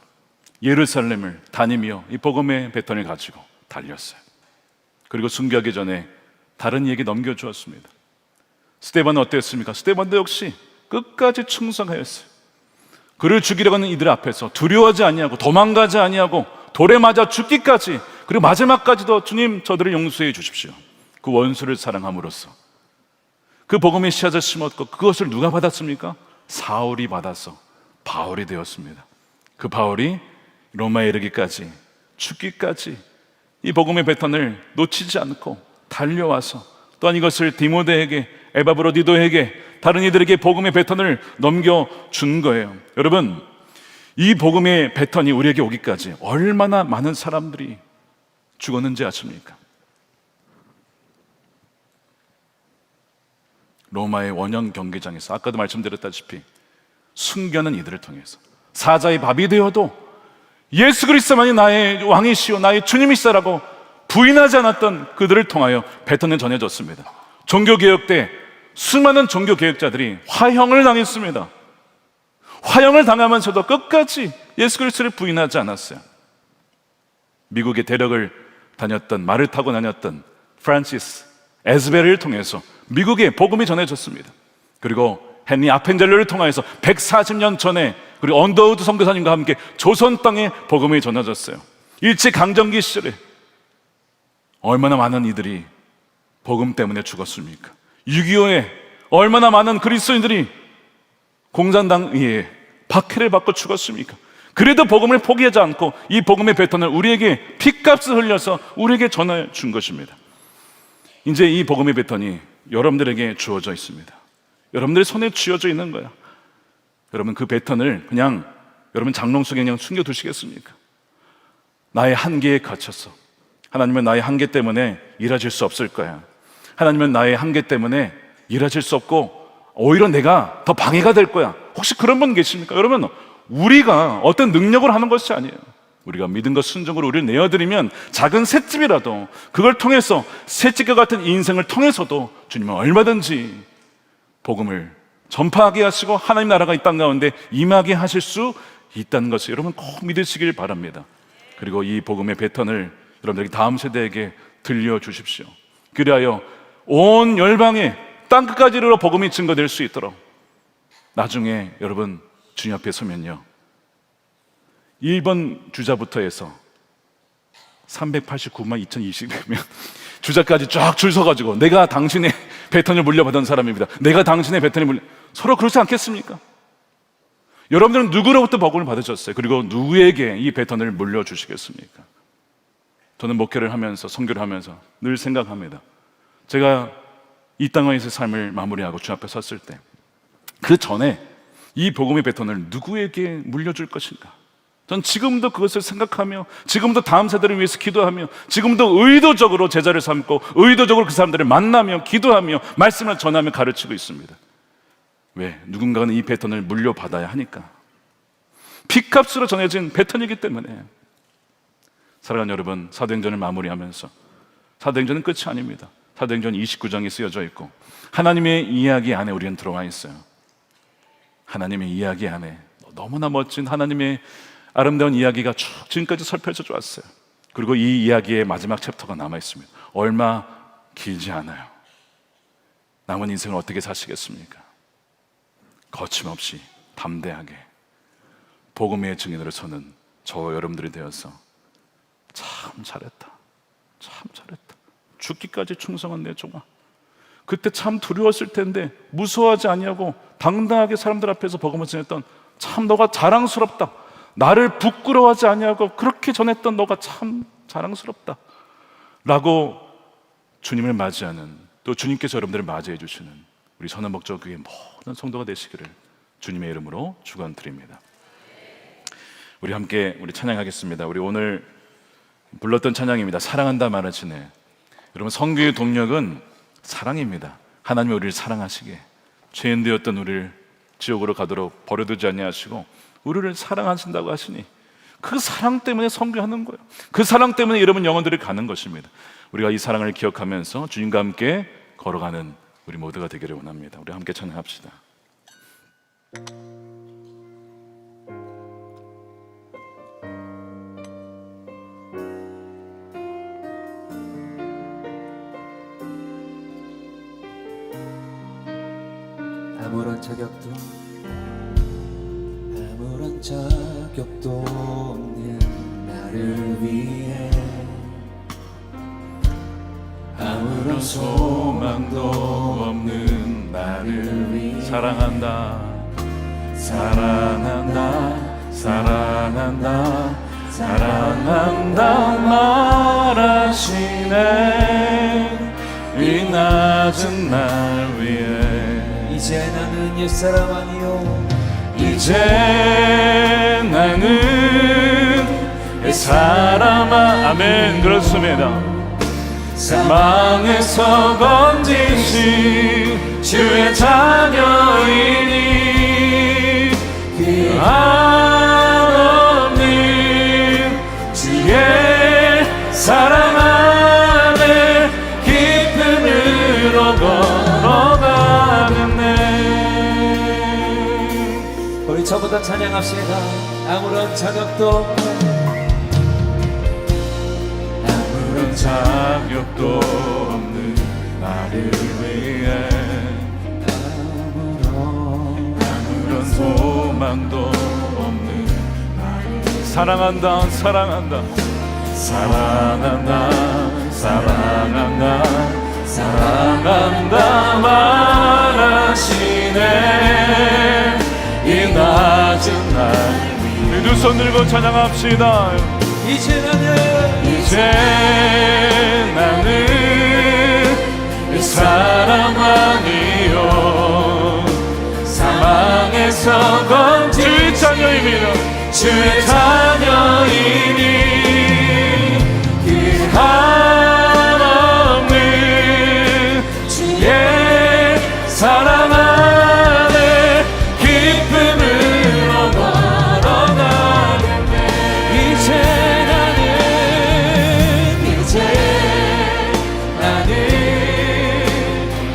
예루살렘을 다니며 이 복음의 배턴을 가지고 달렸어요. 그리고 순교하기 전에 다른 이에게 넘겨주었습니다. 스데반은 어땠습니까? 스데반도 역시 끝까지 충성하였어요. 그를 죽이려고 하는 이들 앞에서 두려워하지 아니하고 도망가지 아니하고 돌에 맞아 죽기까지, 그리고 마지막까지도 주님, 저들을 용서해 주십시오. 그 원수를 사랑함으로써 그 복음의 씨앗을 심었고 그것을 누가 받았습니까? 사울이 받아서 바울이 되었습니다. 그 바울이 로마에 이르기까지, 죽기까지 이 복음의 배턴을 놓치지 않고 달려와서 또한 이것을 디모데에게, 에바브로디도에게, 다른 이들에게 복음의 배턴을 넘겨준 거예요. 여러분, 이 복음의 배턴이 우리에게 오기까지 얼마나 많은 사람들이 죽었는지 아십니까? 로마의 원형 경기장에서 아까도 말씀드렸다시피 순교하는 이들을 통해서 사자의 밥이 되어도 예수 그리스도만이 나의 왕이시오, 나의 주님이시라고 부인하지 않았던 그들을 통하여 배턴은 전해졌습니다. 종교개혁 때 수많은 종교개혁자들이 화형을 당했습니다. 화형을 당하면서도 끝까지 예수 그리스도를 부인하지 않았어요. 미국의 대륙을 다녔던, 말을 타고 다녔던 프란시스 에스베르를 통해서 미국에 복음이 전해졌습니다. 그리고 헨리 아펜젤러를 통해서 140년 전에 그리고 언더우드 선교사님과 함께 조선 땅에 복음이 전해졌어요. 일제강점기 시절에 얼마나 많은 이들이 복음 때문에 죽었습니까? 6.25에 얼마나 많은 그리스도인들이 공산당 위에 박해를 받고 죽었습니까? 그래도 복음을 포기하지 않고 이 복음의 배턴을 우리에게 피값을 흘려서 우리에게 전해 준 것입니다. 이제 이 복음의 배턴이 여러분들에게 주어져 있습니다. 여러분들의 손에 쥐어져 있는 거야. 여러분 그 배턴을 그냥 여러분 장롱 속에 그냥 숨겨두시겠습니까? 나의 한계에 갇혔어. 하나님은 나의 한계 때문에 일하실 수 없을 거야. 하나님은 나의 한계 때문에 일하실 수 없고 오히려 내가 더 방해가 될 거야. 혹시 그런 분 계십니까? 여러분, 우리가 어떤 능력을 하는 것이 아니에요. 우리가 믿음과 순종으로 우리를 내어드리면 작은 셋집이라도 그걸 통해서 셋집과 같은 인생을 통해서도 주님은 얼마든지 복음을 전파하게 하시고 하나님 나라가 이 땅 가운데 임하게 하실 수 있다는 것을 여러분 꼭 믿으시길 바랍니다. 그리고 이 복음의 배턴을 여러분들에게 다음 세대에게 들려주십시오. 그리하여 온 열방에 땅끝까지 이르러 복음이 증거될 수 있도록 나중에 여러분 주님 앞에 서면요 1번 주자부터 해서 389만 2020명 주자까지 쫙 줄 서가지고 내가 당신의 배턴을 물려받은 사람입니다. 내가 당신의 배턴을 서로 그렇지 않겠습니까? 여러분들은 누구로부터 복음을 받으셨어요? 그리고 누구에게 이 배턴을 물려주시겠습니까? 저는 목회를 하면서 선교를 하면서 늘 생각합니다. 제가 이 땅에서의 삶을 마무리하고 주 앞에 섰을 때 그 전에 이 복음의 배턴을 누구에게 물려줄 것인가? 전 지금도 그것을 생각하며 지금도 다음 세대를 위해서 기도하며 지금도 의도적으로 제자를 삼고 의도적으로 그 사람들을 만나며 기도하며 말씀을 전하며 가르치고 있습니다. 왜? 누군가는 이 배턴을 물려받아야 하니까. 피값으로 전해진 배턴이기 때문에. 사랑하는 여러분, 사도행전을 마무리하면서 사도행전은 끝이 아닙니다. 사도행전 29장이 쓰여져 있고 하나님의 이야기 안에 우리는 들어와 있어요. 하나님의 이야기 안에 너무나 멋진 하나님의 아름다운 이야기가 쭉 지금까지 설펴져 왔어요. 그리고 이 이야기의 마지막 챕터가 남아 있습니다. 얼마 길지 않아요. 남은 인생을 어떻게 사시겠습니까? 거침없이 담대하게 복음의 증인으로 서는 저와 여러분들이 되어서 참 잘했다, 참 잘했다, 죽기까지 충성한 내 종아, 그때 참 두려웠을 텐데 무서워하지 아니하고 당당하게 사람들 앞에서 복음을 전했던 참 너가 자랑스럽다, 나를 부끄러워하지 아니하고 그렇게 전했던 너가 참 자랑스럽다 라고 주님을 맞이하는, 또 주님께서 여러분들을 맞이해 주시는 우리 선한 목적 교회 모든 성도가 되시기를 주님의 이름으로 축원드립니다. 우리 함께 우리 찬양하겠습니다. 우리 오늘 불렀던 찬양입니다. 사랑한다 말하시네. 여러분, 선교의 동력은 사랑입니다. 하나님이 우리를 사랑하시게, 죄인 되었던 우리를 지옥으로 가도록 버려두지 아니하시고 우리를 사랑하신다고 하시니 그 사랑 때문에 선교하는 거예요. 그 사랑 때문에 여러분 영혼들이 가는 것입니다. 우리가 이 사랑을 기억하면서 주님과 함께 걸어가는 우리 모두가 되기를 원합니다. 우리 함께 찬양합시다. 아무런 자격도 없는 나를 위해 아무런 소망도 없는 나를 위해 사랑한다, 사랑한다, 사랑한다, 사랑한다 말하시네. 이 낮은 날 위해 이제 나는 옛사람 아니요 이제 나는 옛사람아. 아멘. 그렇습니다. 망에서 건지신 주의 자녀이니 한없는 주의 사랑 안에 기쁨으로 걸어가는 내. 우리 저보다 찬양합시다. 아무런 자격도 없는 자격도 없는 나를 위해 아무런 소망도 없는 나를 사랑한다, 사랑한다, 사랑한다, 사랑한다, 사랑한다 말하시네. 우리 두 손 들고 찬양합시다. 이제 나는 그 사람 아니요 사망에서 건진 주의 자녀입니다. 주의 자녀이니 그 한없는 주의 사랑 안에 기쁨으로 걸어가겠네. 이제 나는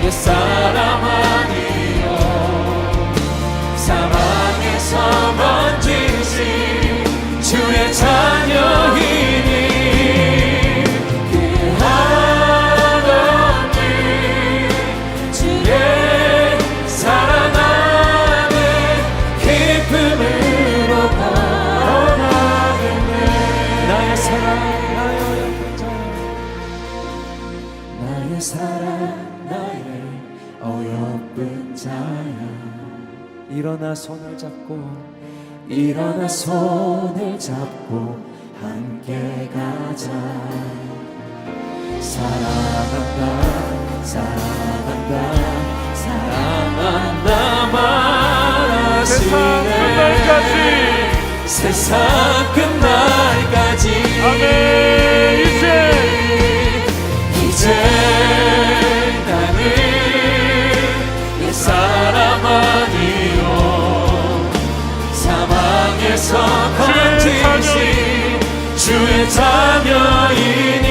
옛사람 아니요 사망에서 건지신 주의 자녀이니 그 한없는 주의 사랑 안에 기쁨으로 걸어가겠네. 나의 사랑 나의 어여쁜 자야 나의 사랑 나의 어여쁜 자야 일어나 손을 잡고 함께 가자. 사랑한다 말하시네. 세상 끝날까지 아멘. 이제 나는 옛사람 아니요 사망에서 건지신 주의 자녀이니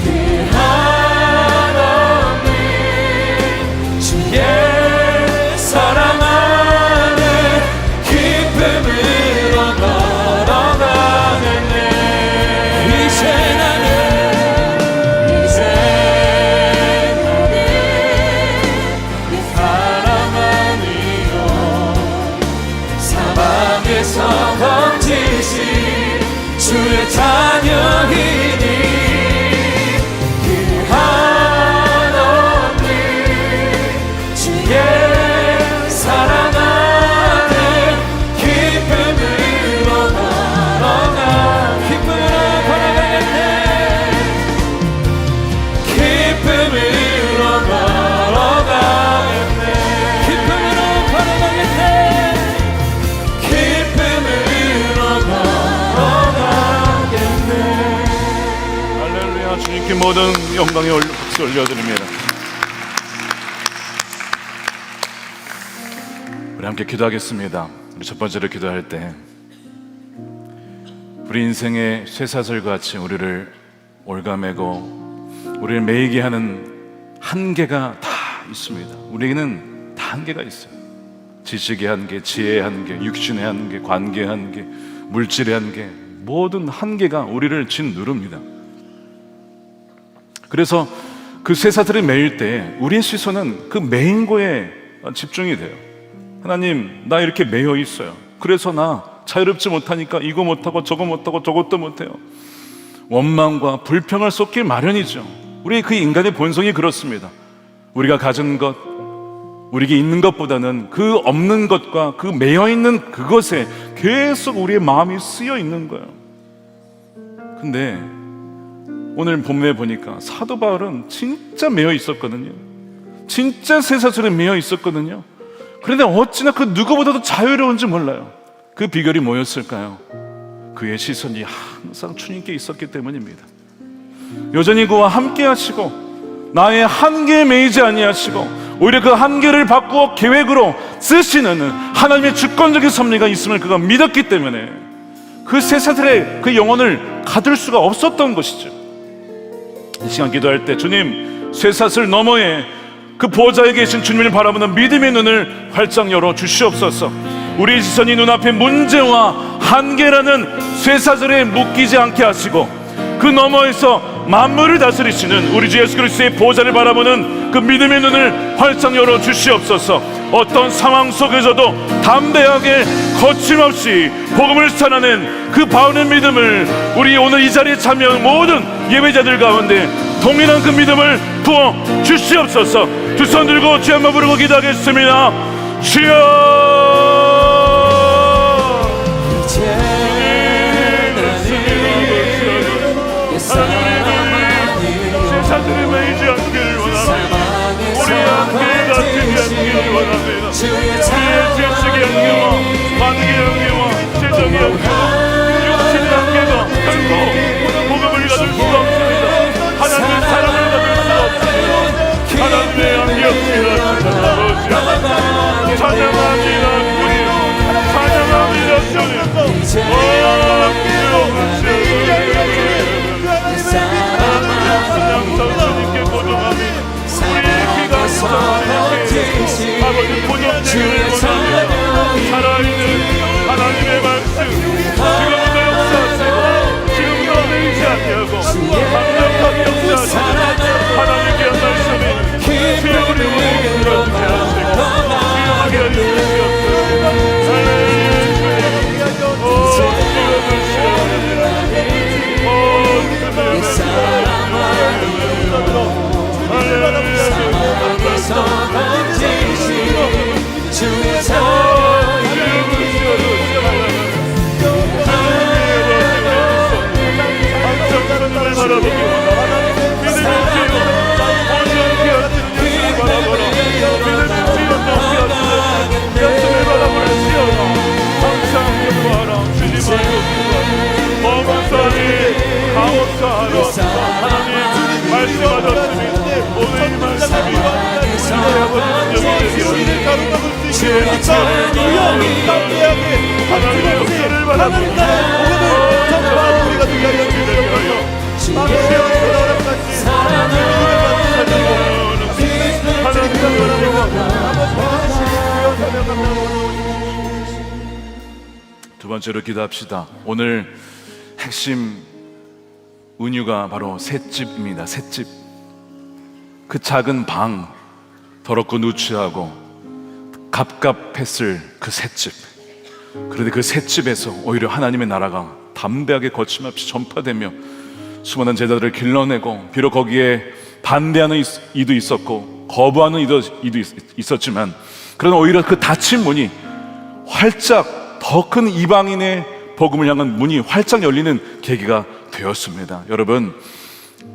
그 한없는 주의 사랑 안에 기쁨으로 걸어가겠네. 이제 나는 사랑 아니요 사망에서 건지신 주의 자녀이니 그 한없는 주의 사랑 안에 기쁨으로 걸어가겠네. 기쁨으로 걸어가겠네. 할렐루야. 주님께 모든 영광의 박수 올려드립니다. 우리 함께 기도하겠습니다. 우리 첫 번째로 기도할 때 우리 인생의 쇠사슬같이 우리를 올가매고 우리를 매이게 하는 한계가 다 있습니다. 우리에게는 다 한계가 있어요. 지식의 한계, 지혜의 한계, 육신의 한계, 관계의 한계, 물질의 한계, 모든 한계가 우리를 짓누릅니다. 그래서 그 쇠사슬이 매일 때 우리의 시선은 그 매인 거에 집중이 돼요. 하나님, 나 이렇게 매여 있어요. 그래서 나 자유롭지 못하니까 이거 못하고 저거 못하고 저것도 못해요. 원망과 불평을 쏟길 마련이죠. 우리 그 인간의 본성이 그렇습니다. 우리가 가진 것, 우리에게 있는 것보다는 그 없는 것과 그 매여 있는 그것에 계속 우리의 마음이 쓰여 있는 거예요. 근데 오늘 본문에 보니까 사도 바울은 진짜 매여 있었거든요. 진짜 쇠사슬에 매여 있었거든요. 그런데 어찌나 그 누구보다도 자유로운지 몰라요. 그 비결이 뭐였을까요? 그의 시선이 항상 주님께 있었기 때문입니다. 여전히 그와 함께 하시고 나의 한계에 매이지 아니하시고 오히려 그 한계를 바꾸어 계획으로 쓰시는 하나님의 주권적인 섭리가 있음을 그가 믿었기 때문에 그 쇠사슬에 그 영혼을 가둘 수가 없었던 것이죠. 이 시간 기도할 때 주님, 쇠사슬 너머에 그 보좌에 계신 주님을 바라보는 믿음의 눈을 활짝 열어 주시옵소서. 우리 시선이 눈앞의 문제와 한계라는 쇠사슬에 묶이지 않게 하시고 그 너머에서 만물을 다스리시는 우리 주 예수 그리스도의 보좌를 바라보는 그 믿음의 눈을 활짝 열어 주시옵소서. 어떤 상황 속에서도 담대하게 거침없이 복음을 전하는 그 바울의 믿음을 우리 오늘 이 자리에 참여한 모든 예배자들 가운데 동일한 그 믿음을 부어 주시옵소서. 두 손 들고 주여 한번 부르고 기도하겠습니다. 주여 강력한 역사하시고 하나님의 귀한 말씀이 주여 우리 모두를 그렇게 하시고 귀하게 해주시옵소서. 주의 하나님 말씀하셨으니 오늘 이 말씀이 주의 찬양이 하나님의 역사를 바라보고 두 번째로 기도합시다. 오늘 핵심 은유가 바로 셋집입니다. 셋집. 그 작은 방, 더럽고 누추하고 갑갑했을 그 셋집. 그런데 그 셋집에서 오히려 하나님의 나라가 담대하게 거침없이 전파되며 수많은 제자들을 길러내고, 비록 거기에 반대하는 이도 있었고 거부하는 이도 있었지만, 그러나 오히려 그 닫힌 문이 활짝, 더 큰 이방인의 복음을 향한 문이 활짝 열리는 계기가 되었습니다. 여러분,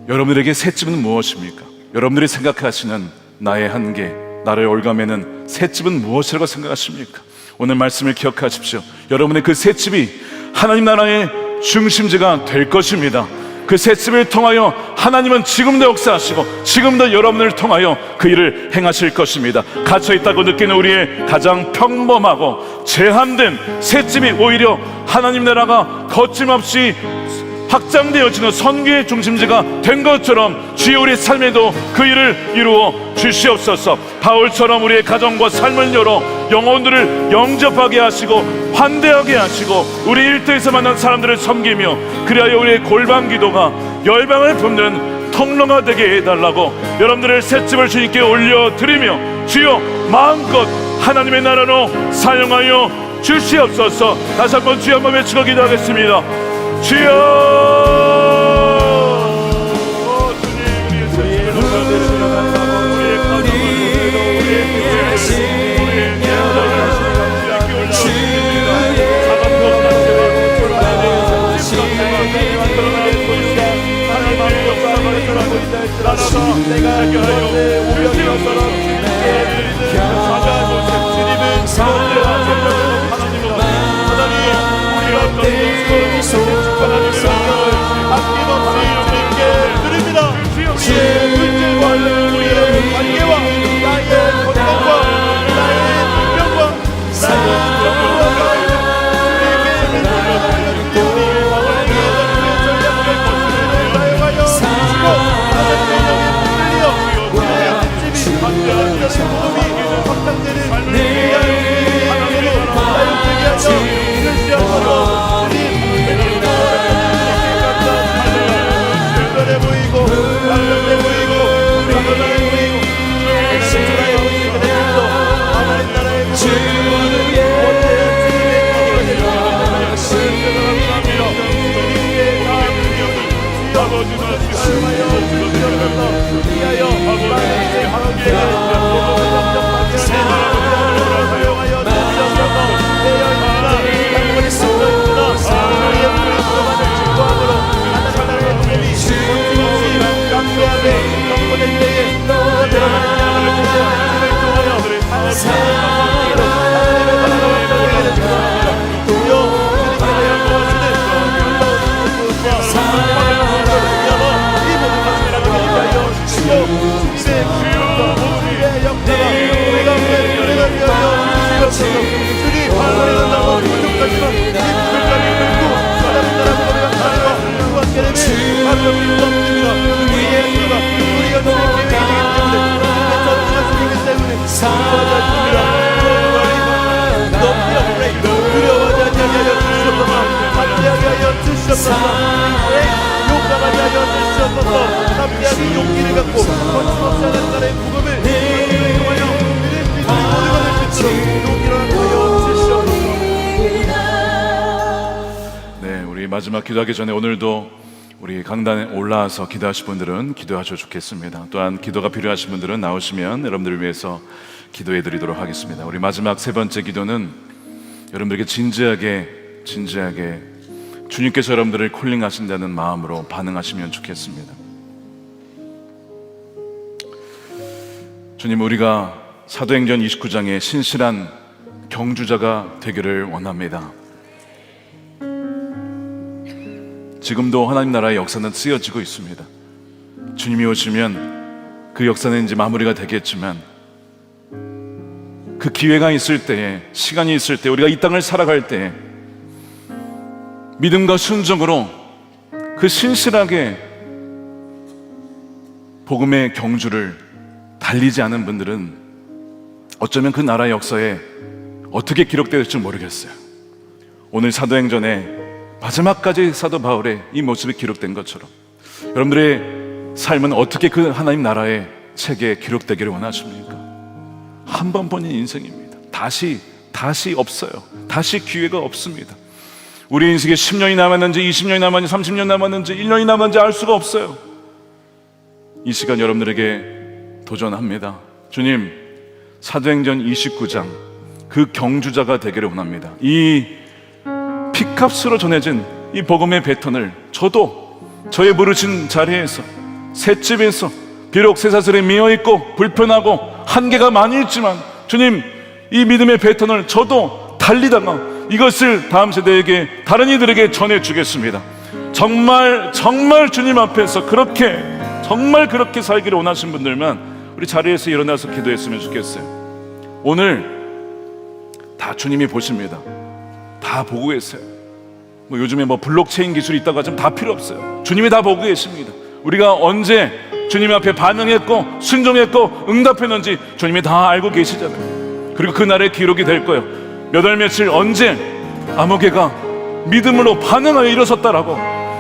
여러분들에게 셋집은 무엇입니까? 여러분들이 생각하시는 나의 한계, 나를 올가매는 셋집은 무엇이라고 생각하십니까? 오늘 말씀을 기억하십시오. 여러분의 그 셋집이 하나님 나라의 중심지가 될 것입니다. 그 셋집을 통하여 하나님은 지금도 역사하시고 지금도 여러분을 통하여 그 일을 행하실 것입니다. 갇혀있다고 느끼는 우리의 가장 평범하고 제한된 셋집이 오히려 하나님 나라가 거침없이 확장되어지는 선교의 중심지가 된 것처럼 주여 우리 삶에도 그 일을 이루어 주시옵소서. 바울처럼 우리의 가정과 삶을 열어 영혼들을 영접하게 하시고 환대하게 하시고 우리 일터에서 만난 사람들을 섬기며, 그리하여 우리의 골방 기도가 열방을 품는 통로가 되게 해달라고 여러분들의 셋집을 주님께 올려드리며 주여 마음껏 하나님의 나라로 사용하여 주시옵소서. 다시 한번 주여 한번 외치고 기도하겠습니다. 주여, 마지막 기도하기 전에 오늘도 우리 강단에 올라와서 기도하실 분들은 기도하셔도 좋겠습니다. 또한 기도가 필요하신 분들은 나오시면 여러분들을 위해서 기도해 드리도록 하겠습니다. 우리 마지막 세 번째 기도는 여러분들에게 진지하게 주님께서 여러분들을 콜링하신다는 마음으로 반응하시면 좋겠습니다. 주님, 우리가 사도행전 29장의 신실한 경주자가 되기를 원합니다. 지금도 하나님 나라의 역사는 쓰여지고 있습니다. 주님이 오시면 그 역사는 이제 마무리가 되겠지만 그 기회가 있을 때에, 시간이 있을 때, 우리가 이 땅을 살아갈 때에 믿음과 순종으로 그 신실하게 복음의 경주를 달리지 않은 분들은 어쩌면 그 나라의 역사에 어떻게 기록될지 모르겠어요. 오늘 사도행전에 마지막까지 사도 바울의 이 모습이 기록된 것처럼 여러분들의 삶은 어떻게 그 하나님 나라의 책에 기록되기를 원하십니까? 한 번뿐인 인생입니다. 다시 없어요. 다시 기회가 없습니다. 우리 인생에 10년이 남았는지 20년이 남았는지 30년 남았는지 1년이 남았는지 알 수가 없어요. 이 시간 여러분들에게 도전합니다. 주님, 사도행전 29장 그 경주자가 되기를 원합니다. 이 피값으로 전해진 이 복음의 배턴을 저도 저의 부르신 자리에서, 셋집에서, 비록 쇠사슬에 미어있고 불편하고 한계가 많이 있지만 주님, 이 믿음의 배턴을 저도 달리다가 이것을 다음 세대에게, 다른 이들에게 전해주겠습니다. 정말 주님 앞에서 정말 그렇게 살기를 원하신 분들만 우리 자리에서 일어나서 기도했으면 좋겠어요. 오늘 다 주님이 보십니다. 다 보고 계세요. 요즘에 블록체인 기술이 있다고 하지만 다 필요 없어요. 주님이 다 보고 계십니다. 우리가 언제 주님 앞에 반응했고 순종했고 응답했는지 주님이 다 알고 계시잖아요. 그리고 그날의 기록이 될 거예요. 몇 월 며칠 언제 아무개가 믿음으로 반응하여 일어섰다라고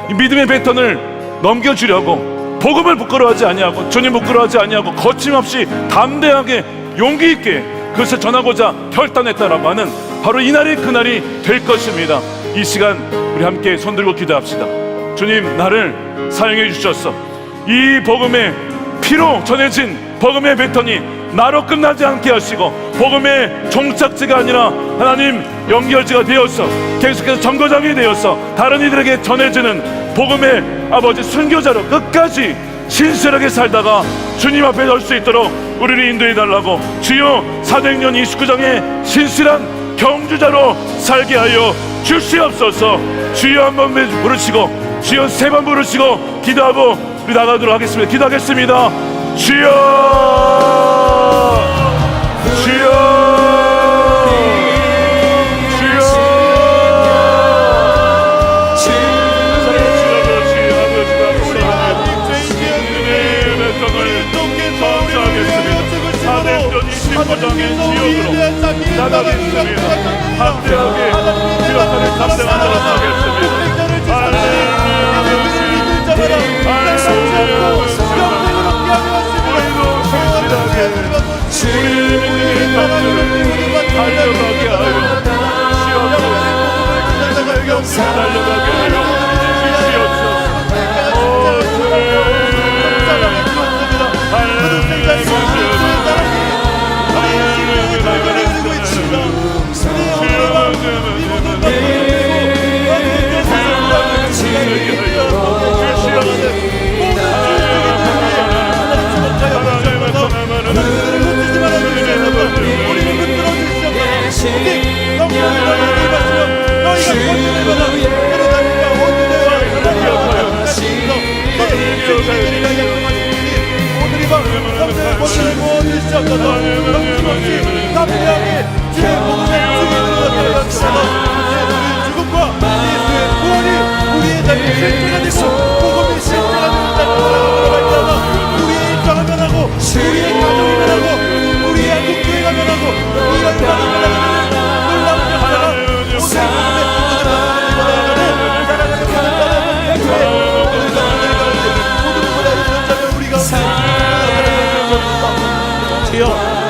이 믿음의 배턴을 넘겨주려고 복음을 부끄러워하지 아니하고 주님 부끄러워하지 아니하고 거침없이 담대하게 용기 있게 그것을 전하고자 결단했다라고 하는 바로 이날이 그날이 될 것입니다. 이 시간 우리 함께 손들고 기도합시다. 주님, 나를 사용해 주셔서 이 복음의 피로 전해진 복음의 배턴이 나로 끝나지 않게 하시고 복음의 종착지가 아니라 하나님 연결지가 되어서 계속해서 정거장이 되어서 다른 이들에게 전해지는 복음의 아버지 순교자로 끝까지 신실하게 살다가 주님 앞에 설 수 있도록 우리를 인도해 달라고 주여 사도행전 29장의 신실한 경주자로 살게 하여 주시옵소서. 주여 한 번 부르시고 주여 세 번 부르시고 기도하고 우리 나가도록 하겠습니다. 기도하겠습니다. 주여 주여 나가겠습니다. 함대하게 기록하는 감당하도록 하겠습니다. 달려가게 하여 주시옵소서. 달려가게 하여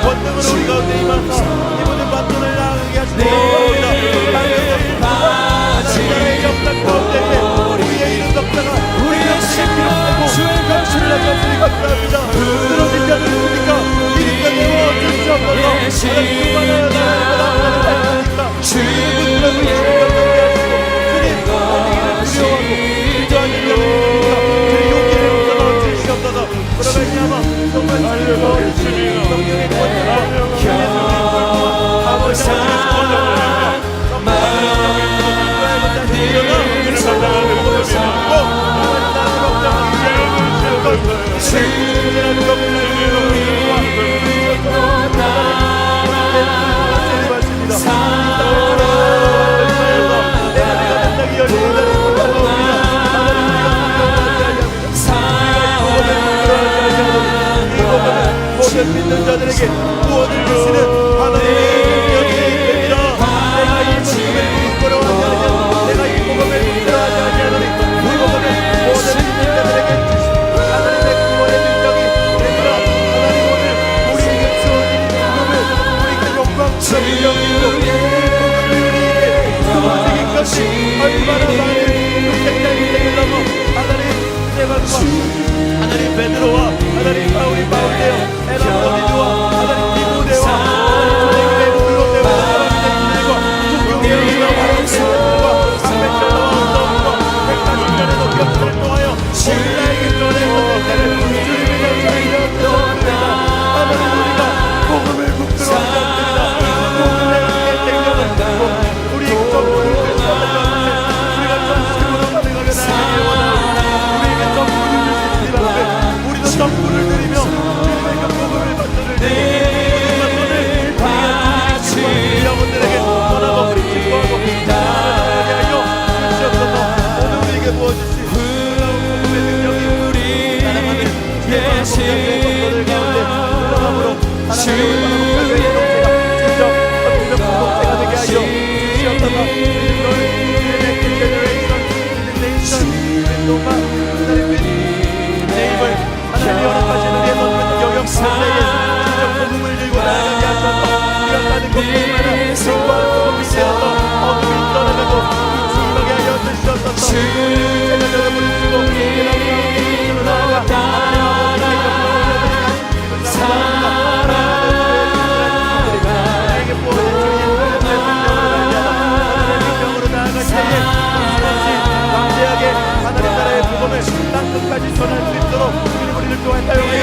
권능으로 우리 가운데 임하사 이번에 만전을 우리에게 구원을 주시는 하나님의 능력이 됩니다. 내가 이 복음을 부끄러워하지 않으면, 내가 이 복음을 부끄러워하지 아니하노니 이 복음을 모든 믿는 자들에게 주시는 하나님의 구원의 능력이 됩니다. 하나님 오늘 우리에게 주어진 이 복음을 우리가 영광스럽게 여기고 이 복음을 우리에게 주어지기까지 얼마나 많은 택장이 되려고 하나님 스테반과 하나님 베드로와 하나님 바울이 바울되어 에라토니드와 하나님 디모데와 하나님 조대교회 불로대와 사랑의 군들과 국교회와 화영교회와 아메리카와 언더와 백화점전의 높이를 통하여 우리나라에게 전해온 것들을 주님의 전쟁에 되었습니다. 하나님 우리가 복음을 부끄러워하지 않습니다. 복음의 생명을 주고 우리 전부를 주시옵소서. 우리가 전심으로 가득하게 나가기 원하옵니다. 우리에게 전부를 주시기 바랍니다. 우리도 전부를 드리며 주님의 복음을 받들을 우리가 오늘 우리의 영혼들에게 전하고 기뻐하고 나아가게 하여 주시옵소서. 오늘 우리에게 부어주신 놀라운 복음의 능력이 사랑하는 예수의 성도들 가운데 흘러감으로 하나님의 바라보는 공동체가 직접 어떤 공동체가 되게 하여 주시옵소서. 너는 주님의 generation, nation, 왼손과 하나님의 네임을 하나님이 허락하시는 이 선교적 영역 가운데에 직접 복음을 들고 나아가게 하셔서 우리가 가는 곳곳마다 빛과 소금이 되어서 어둠이 떠나가고 주님하게 하여 주시옵소서. 제가 여러분을 주고 예수님으로 나아가 하나님 아버지의 나에게 부어진 주의 능력을 알리하라. 하나님의 명으로 나아갈 때에 강제하게 하나님 나라의 복음을 땅 끝까지 전할 수 있도록 주님 우리를 또한 사용해